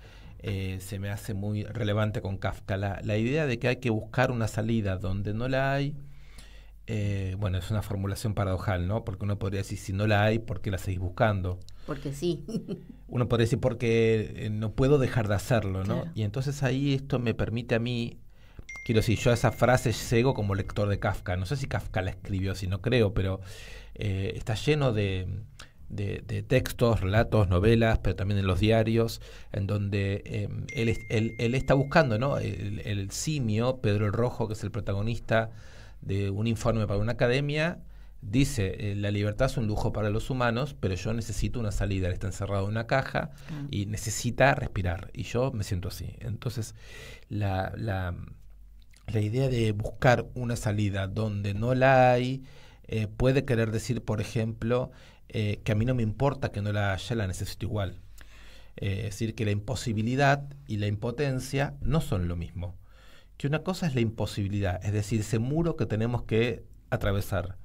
se me hace muy relevante con Kafka. La idea de que hay que buscar una salida donde no la hay, bueno, es una formulación paradojal, ¿no? Porque uno podría decir, si no la hay, ¿por qué la seguís buscando? Porque sí. Uno podría decir, porque no puedo dejar de hacerlo, ¿no? Claro. Y entonces ahí esto me permite a mí, quiero decir, yo a esa frase llego como lector de Kafka. No sé si Kafka la escribió, si no creo, pero está lleno de textos, relatos, novelas, pero también en los diarios, en donde él está buscando, ¿no? El simio, Pedro el Rojo, que es el protagonista de un informe para una academia, dice, la libertad es un lujo para los humanos, pero yo necesito una salida. Él está encerrado en una caja y necesita respirar, y yo me siento así. Entonces, la idea de buscar una salida donde no la hay, puede querer decir, por ejemplo, que a mí no me importa que no la haya, la necesito igual. Es decir, que la imposibilidad y la impotencia no son lo mismo. Que una cosa es la imposibilidad, es decir, ese muro que tenemos que atravesar,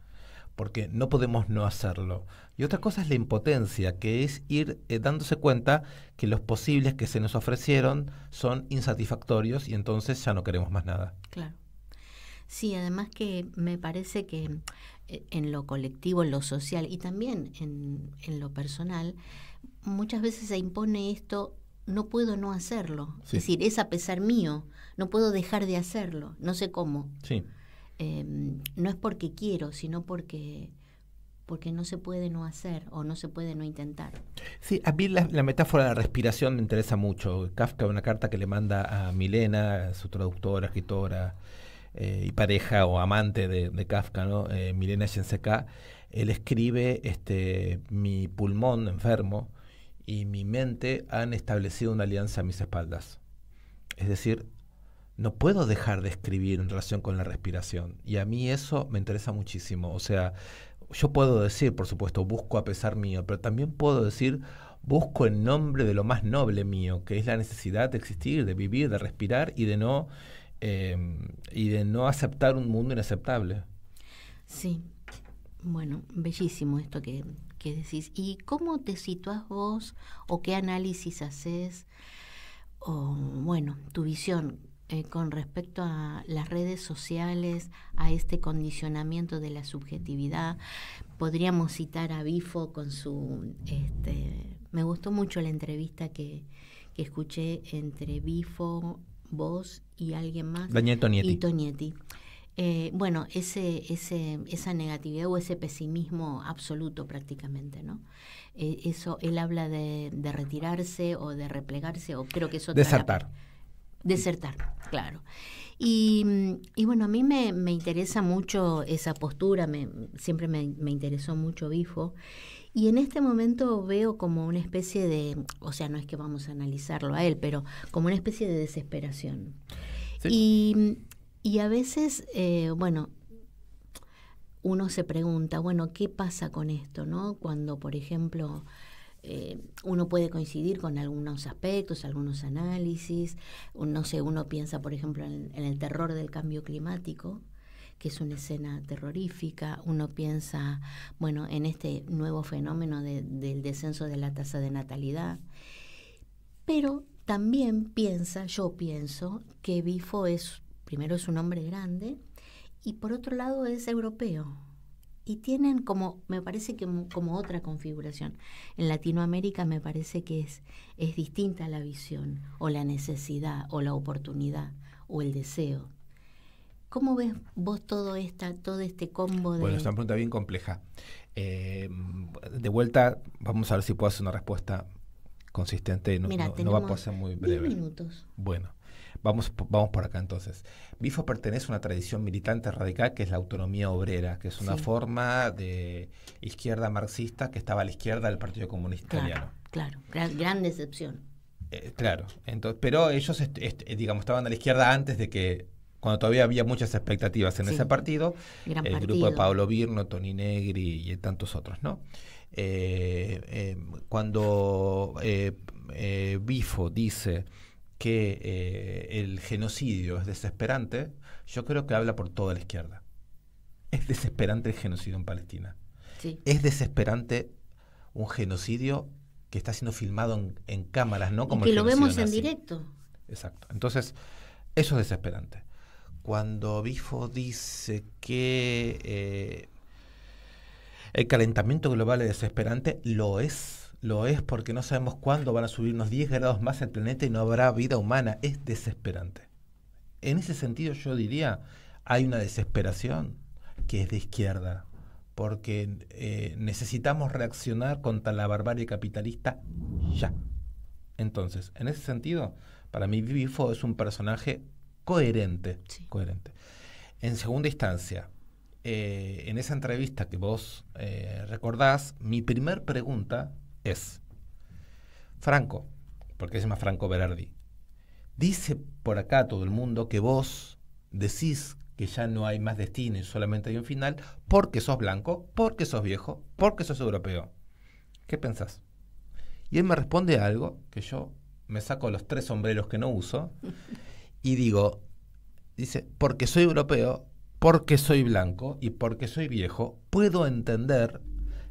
porque no podemos no hacerlo. Y otra cosa es la impotencia, que es ir dándose cuenta que los posibles que se nos ofrecieron son insatisfactorios y entonces ya no queremos más nada. Claro. Sí, además que me parece que en lo colectivo, en lo social y también en lo personal, muchas veces se impone esto, no puedo no hacerlo. Sí. Es decir, es a pesar mío, no puedo dejar de hacerlo, no sé cómo. Sí. No es porque quiero, sino porque no se puede no hacer o no se puede no intentar. Sí, a mí la metáfora de la respiración me interesa mucho. Kafka, una carta que le manda a Milena, su traductora, escritora y pareja o amante de Kafka, ¿no? Milena Yenseká, él escribe, mi pulmón enfermo y mi mente han establecido una alianza a mis espaldas. Es decir, no puedo dejar de escribir en relación con la respiración. Y a mí eso me interesa muchísimo. O sea, yo puedo decir, por supuesto, busco a pesar mío, pero también puedo decir, busco en nombre de lo más noble mío, que es la necesidad de existir, de vivir, de respirar y de no aceptar un mundo inaceptable. Sí, bueno, bellísimo esto que decís. ¿Y cómo te situás vos o qué análisis haces o, bueno, tu visión con respecto a las redes sociales, a este condicionamiento de la subjetividad? Podríamos citar a Bifo con su... me gustó mucho la entrevista que escuché entre Bifo, vos y alguien más. Daniel Tonietti. Y Tonietti. Bueno, esa negatividad o ese pesimismo absoluto prácticamente, ¿no? Eso, él habla de retirarse o de replegarse, o creo que es otra... Desertar, claro. Y bueno, a mí me interesa mucho esa postura, siempre me interesó mucho Bifo, y en este momento veo como una especie de, o sea, no es que vamos a analizarlo a él, pero como una especie de desesperación. Sí. Y a veces, bueno, uno se pregunta, bueno, ¿qué pasa con esto, no? Cuando, por ejemplo... uno puede coincidir con algunos aspectos, algunos análisis. No sé, uno piensa, por ejemplo, en el terror del cambio climático, que es una escena terrorífica. Uno piensa, bueno, en este nuevo fenómeno del descenso de la tasa de natalidad. Pero también yo pienso que Bifo primero es un hombre grande y por otro lado es europeo. Y tienen me parece que como otra configuración. En Latinoamérica me parece que es distinta la visión, o la necesidad, o la oportunidad, o el deseo. ¿Cómo ves vos todo este combo de...? Bueno, es una pregunta bien compleja. De vuelta, vamos a ver si puedo hacer una respuesta consistente. Mira, no va a poder ser muy breve. 10 minutos. Bueno. Vamos por acá entonces. Bifo pertenece a una tradición militante radical que es la autonomía obrera, que es una forma de izquierda marxista que estaba a la izquierda del Partido Comunista Italiano. Claro, gran decepción. Claro, entonces, pero ellos digamos, estaban a la izquierda antes de que, cuando todavía había muchas expectativas en ese partido, el grupo de Paolo Virno, Toni Negri y tantos otros, ¿no? Cuando Bifo dice que el genocidio es desesperante, yo creo que habla por toda la izquierda. Es desesperante el genocidio en Palestina. Sí. Es desesperante un genocidio que está siendo filmado en cámaras, no como y que el lo genocidio vemos en nazi. directo. Exacto. Entonces, eso es desesperante. Cuando Bifo dice que el calentamiento global es desesperante, lo es porque no sabemos cuándo van a subir unos 10 grados más el planeta y no habrá vida humana. Es desesperante. En ese sentido yo diría, hay una desesperación que es de izquierda, porque necesitamos reaccionar contra la barbarie capitalista ya. Entonces, en ese sentido, para mí Bifo es un personaje coherente. Sí. Coherente. En segunda instancia, en esa entrevista que vos recordás, mi primer pregunta es, Franco, porque se llama Franco Berardi, dice por acá todo el mundo que vos decís que ya no hay más destino y solamente hay un final, porque sos blanco, porque sos viejo, porque sos europeo. ¿Qué pensás? Y él me responde algo que yo me saco los 3 sombreros que no uso y dice, porque soy europeo, porque soy blanco y porque soy viejo, puedo entender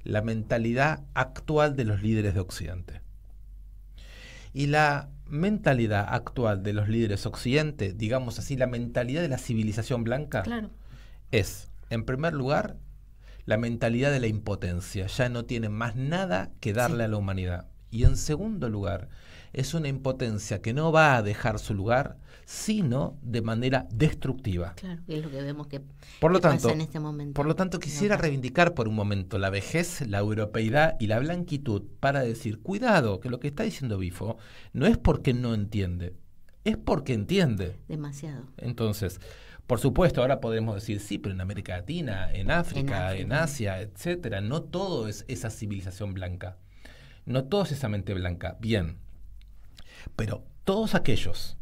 la mentalidad actual de los líderes de Occidente. Y la mentalidad actual de los líderes Occidente, digamos así, la mentalidad de la civilización blanca, Claro. es, en primer lugar, la mentalidad de la impotencia. Ya no tienen más nada que darle a la humanidad. Y en segundo lugar, es una impotencia que no va a dejar su lugar, sino de manera destructiva. Claro, que es lo que vemos que Por lo tanto, pasa en este momento. Por lo tanto, quisiera reivindicar por un momento la vejez, la europeidad y la blanquitud para decir, cuidado, que lo que está diciendo Bifo no es porque no entiende, es porque entiende. Demasiado. Entonces, por supuesto, ahora podemos decir, sí, pero en América Latina, en África, en Asia, etcétera, no todo es esa civilización blanca. No todo es esa mente blanca. Bien, pero todos aquellos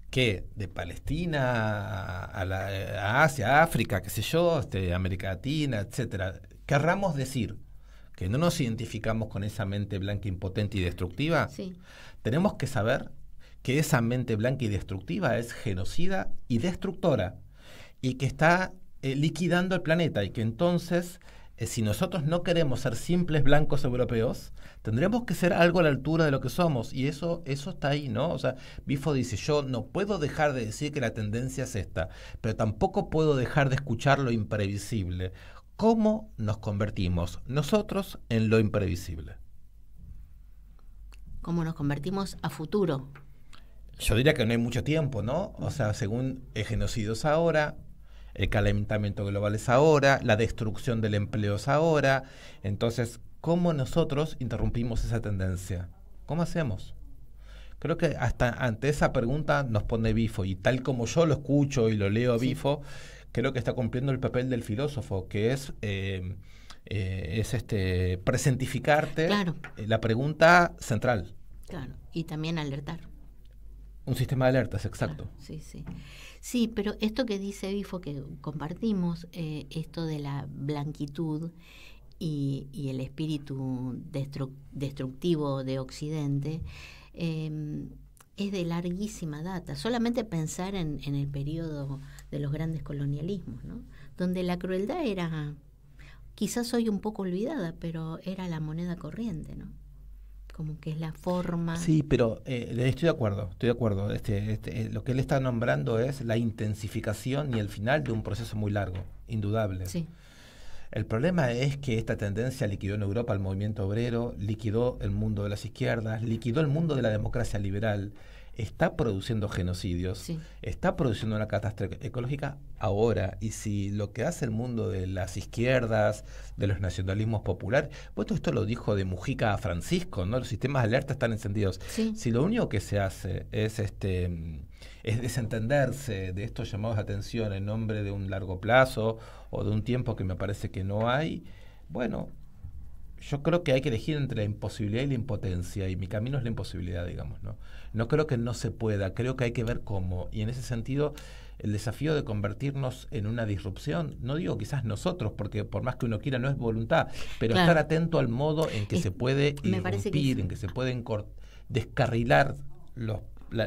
que de Palestina a Asia, a África, qué sé yo, América Latina, etcétera, querramos decir que no nos identificamos con esa mente blanca impotente y destructiva, Sí. tenemos que saber que esa mente blanca y destructiva es genocida y destructora y que está liquidando el planeta y que entonces, si nosotros no queremos ser simples blancos europeos, tendremos que ser algo a la altura de lo que somos y eso está ahí, ¿no? O sea, Bifo dice, yo no puedo dejar de decir que la tendencia es esta, pero tampoco puedo dejar de escuchar lo imprevisible. ¿Cómo nos convertimos nosotros en lo imprevisible? ¿Cómo nos convertimos a futuro? Yo diría que no hay mucho tiempo, ¿no? O sea, según el genocidio es ahora, el calentamiento global es ahora, la destrucción del empleo es ahora. Entonces, ¿cómo nosotros interrumpimos esa tendencia? ¿Cómo hacemos? Creo que hasta ante esa pregunta nos pone Bifo, y tal como yo lo escucho y lo leo a Bifo, creo que está cumpliendo el papel del filósofo, que es presentificarte la pregunta central. Claro, y también alertar. Un sistema de alertas, exacto. Claro, sí, sí. Sí, pero esto que dice Bifo, que compartimos, esto de la blanquitud y el espíritu destructivo de Occidente, es de larguísima data. Solamente pensar en el periodo de los grandes colonialismos, ¿no? Donde la crueldad era, quizás hoy un poco olvidada, pero era la moneda corriente, ¿no? Como que es la forma. Sí, pero estoy de acuerdo. Lo que él está nombrando es la intensificación y el final de un proceso muy largo, indudable. Sí. El problema es que esta tendencia liquidó en Europa el movimiento obrero, liquidó el mundo de las izquierdas, liquidó el mundo de la democracia liberal, está produciendo genocidios, está produciendo una catástrofe ecológica ahora. Y si lo que hace el mundo de las izquierdas, de los nacionalismos populares, pues todo esto lo dijo de Mujica a Francisco, ¿no? Los sistemas de alerta están encendidos. Sí. Si lo único que se hace es desentenderse de estos llamados de atención en nombre de un largo plazo o de un tiempo que me parece que no hay, bueno, yo creo que hay que elegir entre la imposibilidad y la impotencia, y mi camino es la imposibilidad, digamos, ¿no? No creo que no se pueda, creo que hay que ver cómo, y en ese sentido el desafío de convertirnos en una disrupción, no digo quizás nosotros, porque por más que uno quiera no es voluntad, pero estar atento al modo en que se puede irrumpir, en que se pueden descarrilar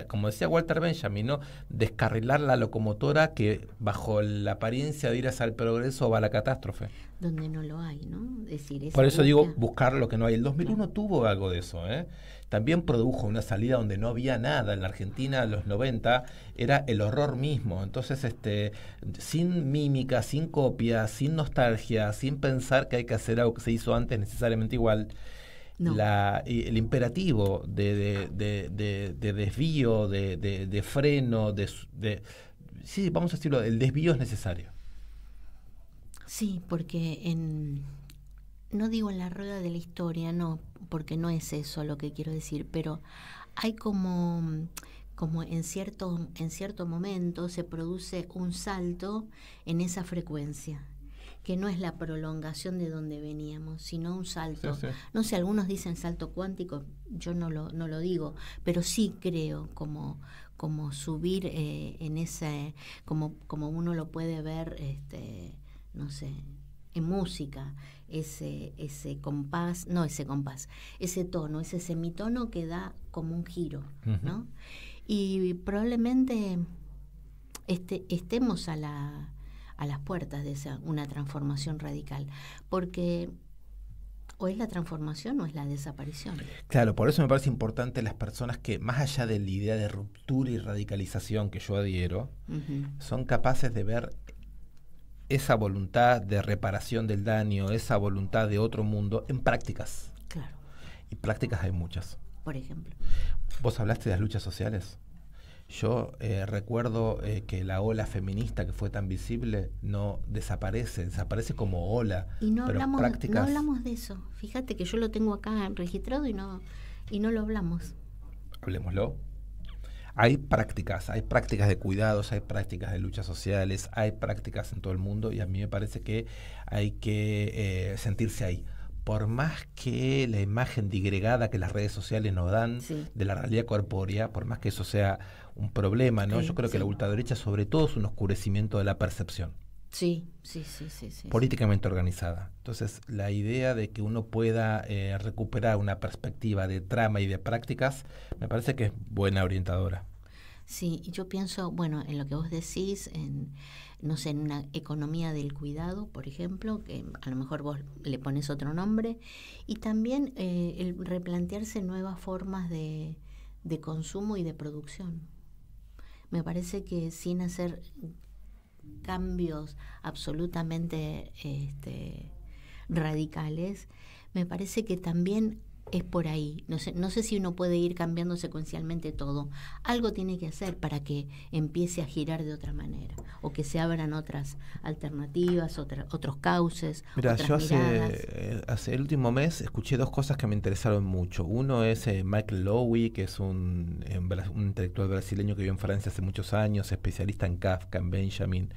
como decía Walter Benjamin, ¿no? Descarrilar la locomotora que bajo la apariencia de ir hacia el progreso va a la catástrofe. Donde no lo hay, ¿no? Por eso digo, buscar lo que no hay. El 2001 tuvo algo de eso, ¿eh? También produjo una salida donde no había nada. En la Argentina, en los 90, era el horror mismo. Entonces, sin mímica, sin copia, sin nostalgia, sin pensar que hay que hacer algo que se hizo antes necesariamente igual, no. El imperativo de desvío, de freno, sí, vamos a decirlo, el desvío es necesario. Sí, porque no digo en la rueda de la historia, no, porque no es eso lo que quiero decir, pero hay como en cierto momento se produce un salto en esa frecuencia. que no es la prolongación de donde veníamos, sino un salto. Sí, sí. No sé, algunos dicen salto cuántico, yo no lo digo, pero sí creo como subir en ese, como uno lo puede ver, no sé, en música, ese compás, ese tono, ese semitono que da como un giro, ¿no? Y probablemente estemos a las puertas de una transformación radical, porque o es la transformación o es la desaparición. Claro, por eso me parece importante las personas que, más allá de la idea de ruptura y radicalización que yo adhiero, son capaces de ver esa voluntad de reparación del daño, esa voluntad de otro mundo en prácticas. Claro. Y prácticas hay muchas. Por ejemplo. ¿Vos hablaste de las luchas sociales? Yo recuerdo que la ola feminista que fue tan visible no desaparece como ola. Y no pero hablamos de eso. Fíjate que yo lo tengo acá registrado y no lo hablamos. Hablemoslo. Hay prácticas de cuidados, hay prácticas de luchas sociales, hay prácticas en todo el mundo y a mí me parece que hay que sentirse ahí. Por más que la imagen digregada que las redes sociales nos dan de la realidad corpórea, por más que eso sea un problema, ¿no? Yo creo que la ultraderecha sobre todo es un oscurecimiento de la percepción. Sí. Políticamente organizada. Entonces, la idea de que uno pueda recuperar una perspectiva de trama y de prácticas, me parece que es buena orientadora. Sí, y yo pienso, bueno, en lo que vos decís, no sé, en una economía del cuidado, por ejemplo, que a lo mejor vos le pones otro nombre, y también el replantearse nuevas formas de consumo y de producción. Me parece que sin hacer cambios absolutamente radicales, me parece que también es por ahí. No sé si uno puede ir cambiando secuencialmente todo. Algo tiene que hacer para que empiece a girar de otra manera, o que se abran otras alternativas, otros cauces. Mira, otras yo miradas. hace el último mes escuché dos cosas que me interesaron mucho. Uno es Michael Lowy, que es un intelectual brasileño que vivió en Francia hace muchos años, especialista en Kafka, en Benjamin,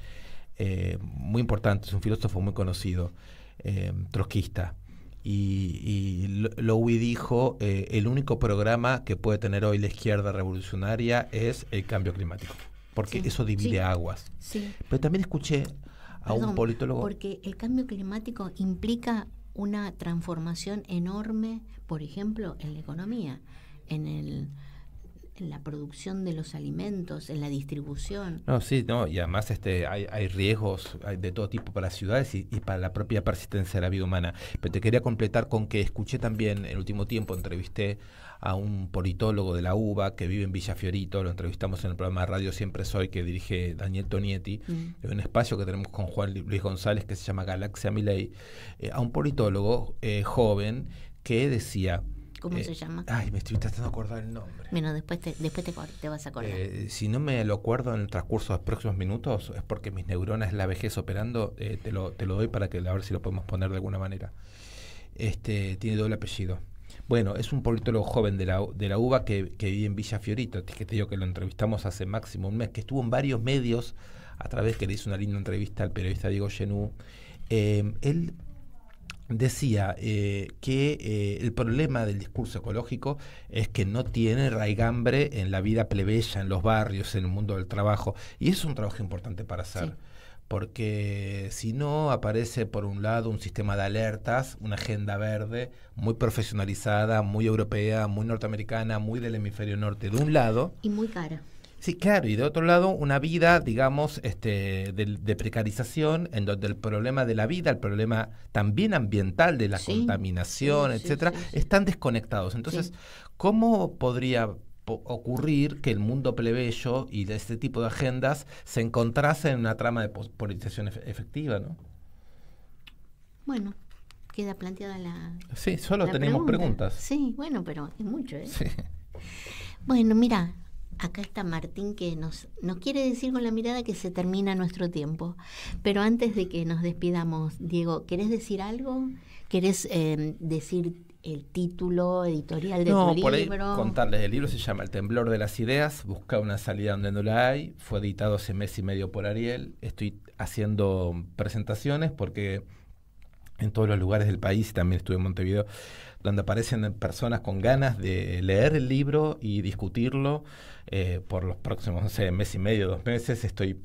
muy importante, es un filósofo muy conocido, trotskista. Y Lowy dijo, el único programa que puede tener hoy la izquierda revolucionaria es el cambio climático, porque eso divide aguas. Sí. Pero también escuché a un politólogo... Porque el cambio climático implica una transformación enorme, por ejemplo, en la economía, en la producción de los alimentos, en la distribución. Y además hay riesgos de todo tipo para las ciudades y para la propia persistencia de la vida humana. Pero te quería completar con que escuché también, en el último tiempo entrevisté a un politólogo de la UBA que vive en Villa Fiorito, lo entrevistamos en el programa de Radio Siempre Soy que dirige Daniel Tonietti, en un espacio que tenemos con Juan Luis González que se llama Galaxia Milei, a un politólogo joven que decía... ¿Cómo se llama? Ay, me estoy tratando de acordar el nombre. Bueno, después te vas a acordar. Si no me lo acuerdo en el transcurso de los próximos minutos, es porque mis neuronas, la vejez operando, te lo doy para que a ver si lo podemos poner de alguna manera. Tiene doble apellido. Bueno, es un politólogo joven de la UBA que vive en Villa Fiorito, que te digo que lo entrevistamos hace máximo un mes, que estuvo en varios medios, a través que le hizo una linda entrevista al periodista Diego Genú. Él decía que el problema del discurso ecológico es que no tiene raigambre en la vida plebeya, en los barrios, en el mundo del trabajo, y es un trabajo importante para hacer, porque si no aparece por un lado un sistema de alertas, una agenda verde muy profesionalizada, muy europea, muy norteamericana, muy del hemisferio norte de un lado, y muy cara. Sí, claro, y de otro lado una vida, digamos, de precarización, en donde el problema de la vida, el problema también ambiental de la contaminación, etcétera, están desconectados. Entonces, ¿cómo podría ocurrir que el mundo plebeyo y de este tipo de agendas se encontrasen en una trama de politización efectiva, ¿no? Bueno, queda planteada la... Sí, solo tenemos preguntas. Sí, bueno, pero es mucho, ¿eh? Sí. Bueno, mira... Acá está Martín que nos quiere decir con la mirada que se termina nuestro tiempo. Pero antes de que nos despidamos, Diego, ¿querés decir algo? ¿Querés decir el título editorial de No, tu por ahí libro. contarles, el libro se llama El temblor de las ideas, busca una salida donde no la hay, fue editado hace mes y medio por Ariel, estoy haciendo presentaciones porque en todos los lugares del país, y también estuve en Montevideo, donde aparecen personas con ganas de leer el libro y discutirlo por los próximos, no sé, mes y medio, 2 meses, estoy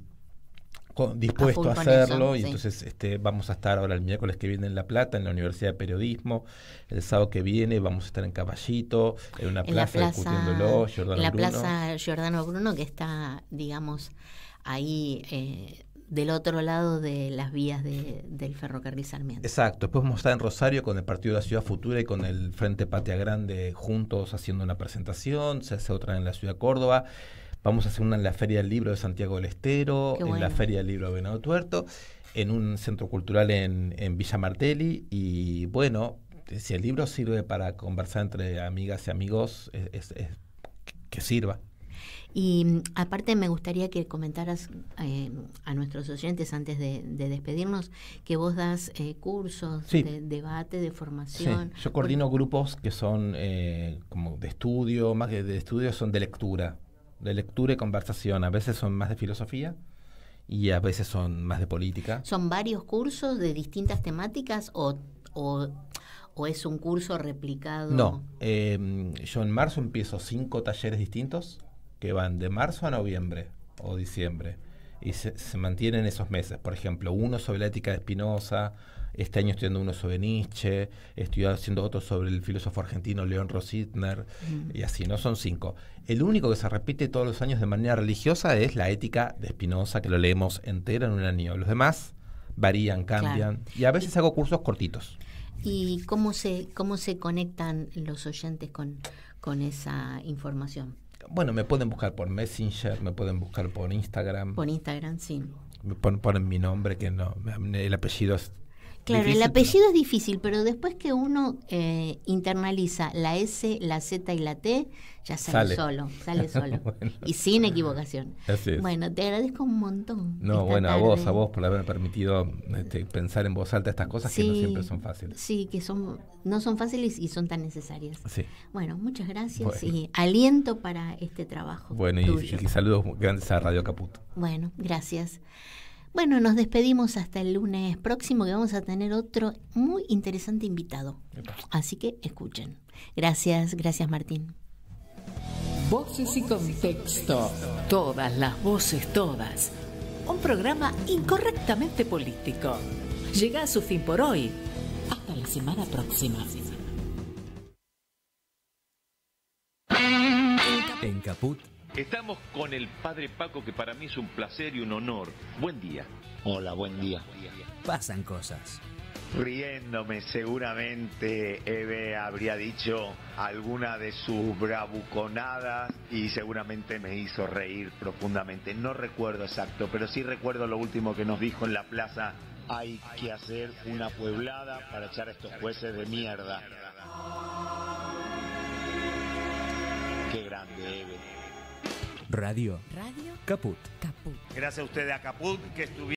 dispuesto a hacerlo, eso, y sí. entonces vamos a estar ahora el miércoles que viene en La Plata, en la Universidad de Periodismo, el sábado que viene vamos a estar en Caballito, en una plaza discutiéndolo, Giordano en la Bruno. plaza Giordano Bruno, que está, digamos, ahí del otro lado de las vías del ferrocarril Sarmiento. Exacto, después vamos a estar en Rosario con el Partido de la Ciudad Futura y con el Frente Patria Grande juntos haciendo una presentación, se hace otra en la Ciudad de Córdoba. Vamos a hacer una en la Feria del Libro de Santiago del Estero, Qué en bueno. la Feria del Libro de Venado Tuerto, en un centro cultural en Villa Martelli. Y bueno, si el libro sirve para conversar entre amigas y amigos, que sirva. Y aparte me gustaría que comentaras a nuestros oyentes antes de despedirnos que vos das cursos Sí. de debate, de Sí, formación. yo coordino grupos que son como de estudio, más que de estudio, son de lectura y conversación. A veces son más de filosofía y a veces son más de política. ¿Son varios cursos de distintas temáticas o es un curso replicado? No, yo en marzo empiezo 5 talleres distintos que van de marzo a noviembre o diciembre y se mantienen esos meses. Por ejemplo, uno sobre la ética de Spinoza, este año estoy dando uno sobre Nietzsche, estoy haciendo otro sobre el filósofo argentino León Rositner, y así, ¿no? Son 5. El único que se repite todos los años de manera religiosa es la ética de Spinoza, que lo leemos entera en un año. Los demás varían, cambian, Claro. y a veces hago cursos cortitos. ¿Y cómo se conectan los oyentes con esa información? Bueno, me pueden buscar por Messenger, me pueden buscar por Instagram, Por Instagram, sí. me ponen mi nombre, que no, el apellido es Claro, difícil, el apellido es difícil, pero después que uno internaliza la S, la Z y la T, ya sale solo. Bueno. Y sin equivocación. Así es. Bueno, te agradezco un montón. No, esta bueno, tarde. a vos por haberme permitido pensar en voz alta estas cosas que no siempre son fáciles. Sí, que no son fáciles y son tan necesarias. Sí. Bueno, muchas gracias Bueno. y aliento para este trabajo. Bueno, tuyo. y saludos grandes a Radio Caput. Bueno, gracias. Bueno, nos despedimos hasta el lunes próximo, que vamos a tener otro muy interesante invitado. Así que escuchen. Gracias Martín. Voces y contexto. Todas las voces, todas. Un programa incorrectamente político. Llega a su fin por hoy. Hasta la semana próxima. En Caput, Estamos con el padre Paco, que para mí es un placer y un honor. Buen día. Hola, buen día. pasan cosas. Riéndome, seguramente Eve habría dicho alguna de sus bravuconadas y seguramente me hizo reír profundamente. No recuerdo exacto, pero sí recuerdo lo último que nos dijo en la plaza. Hay que hacer una pueblada para echar a estos jueces de mierda. Qué grande, Eve. Radio Radio Caput. Caput. Gracias a ustedes a Caput que estuvieron.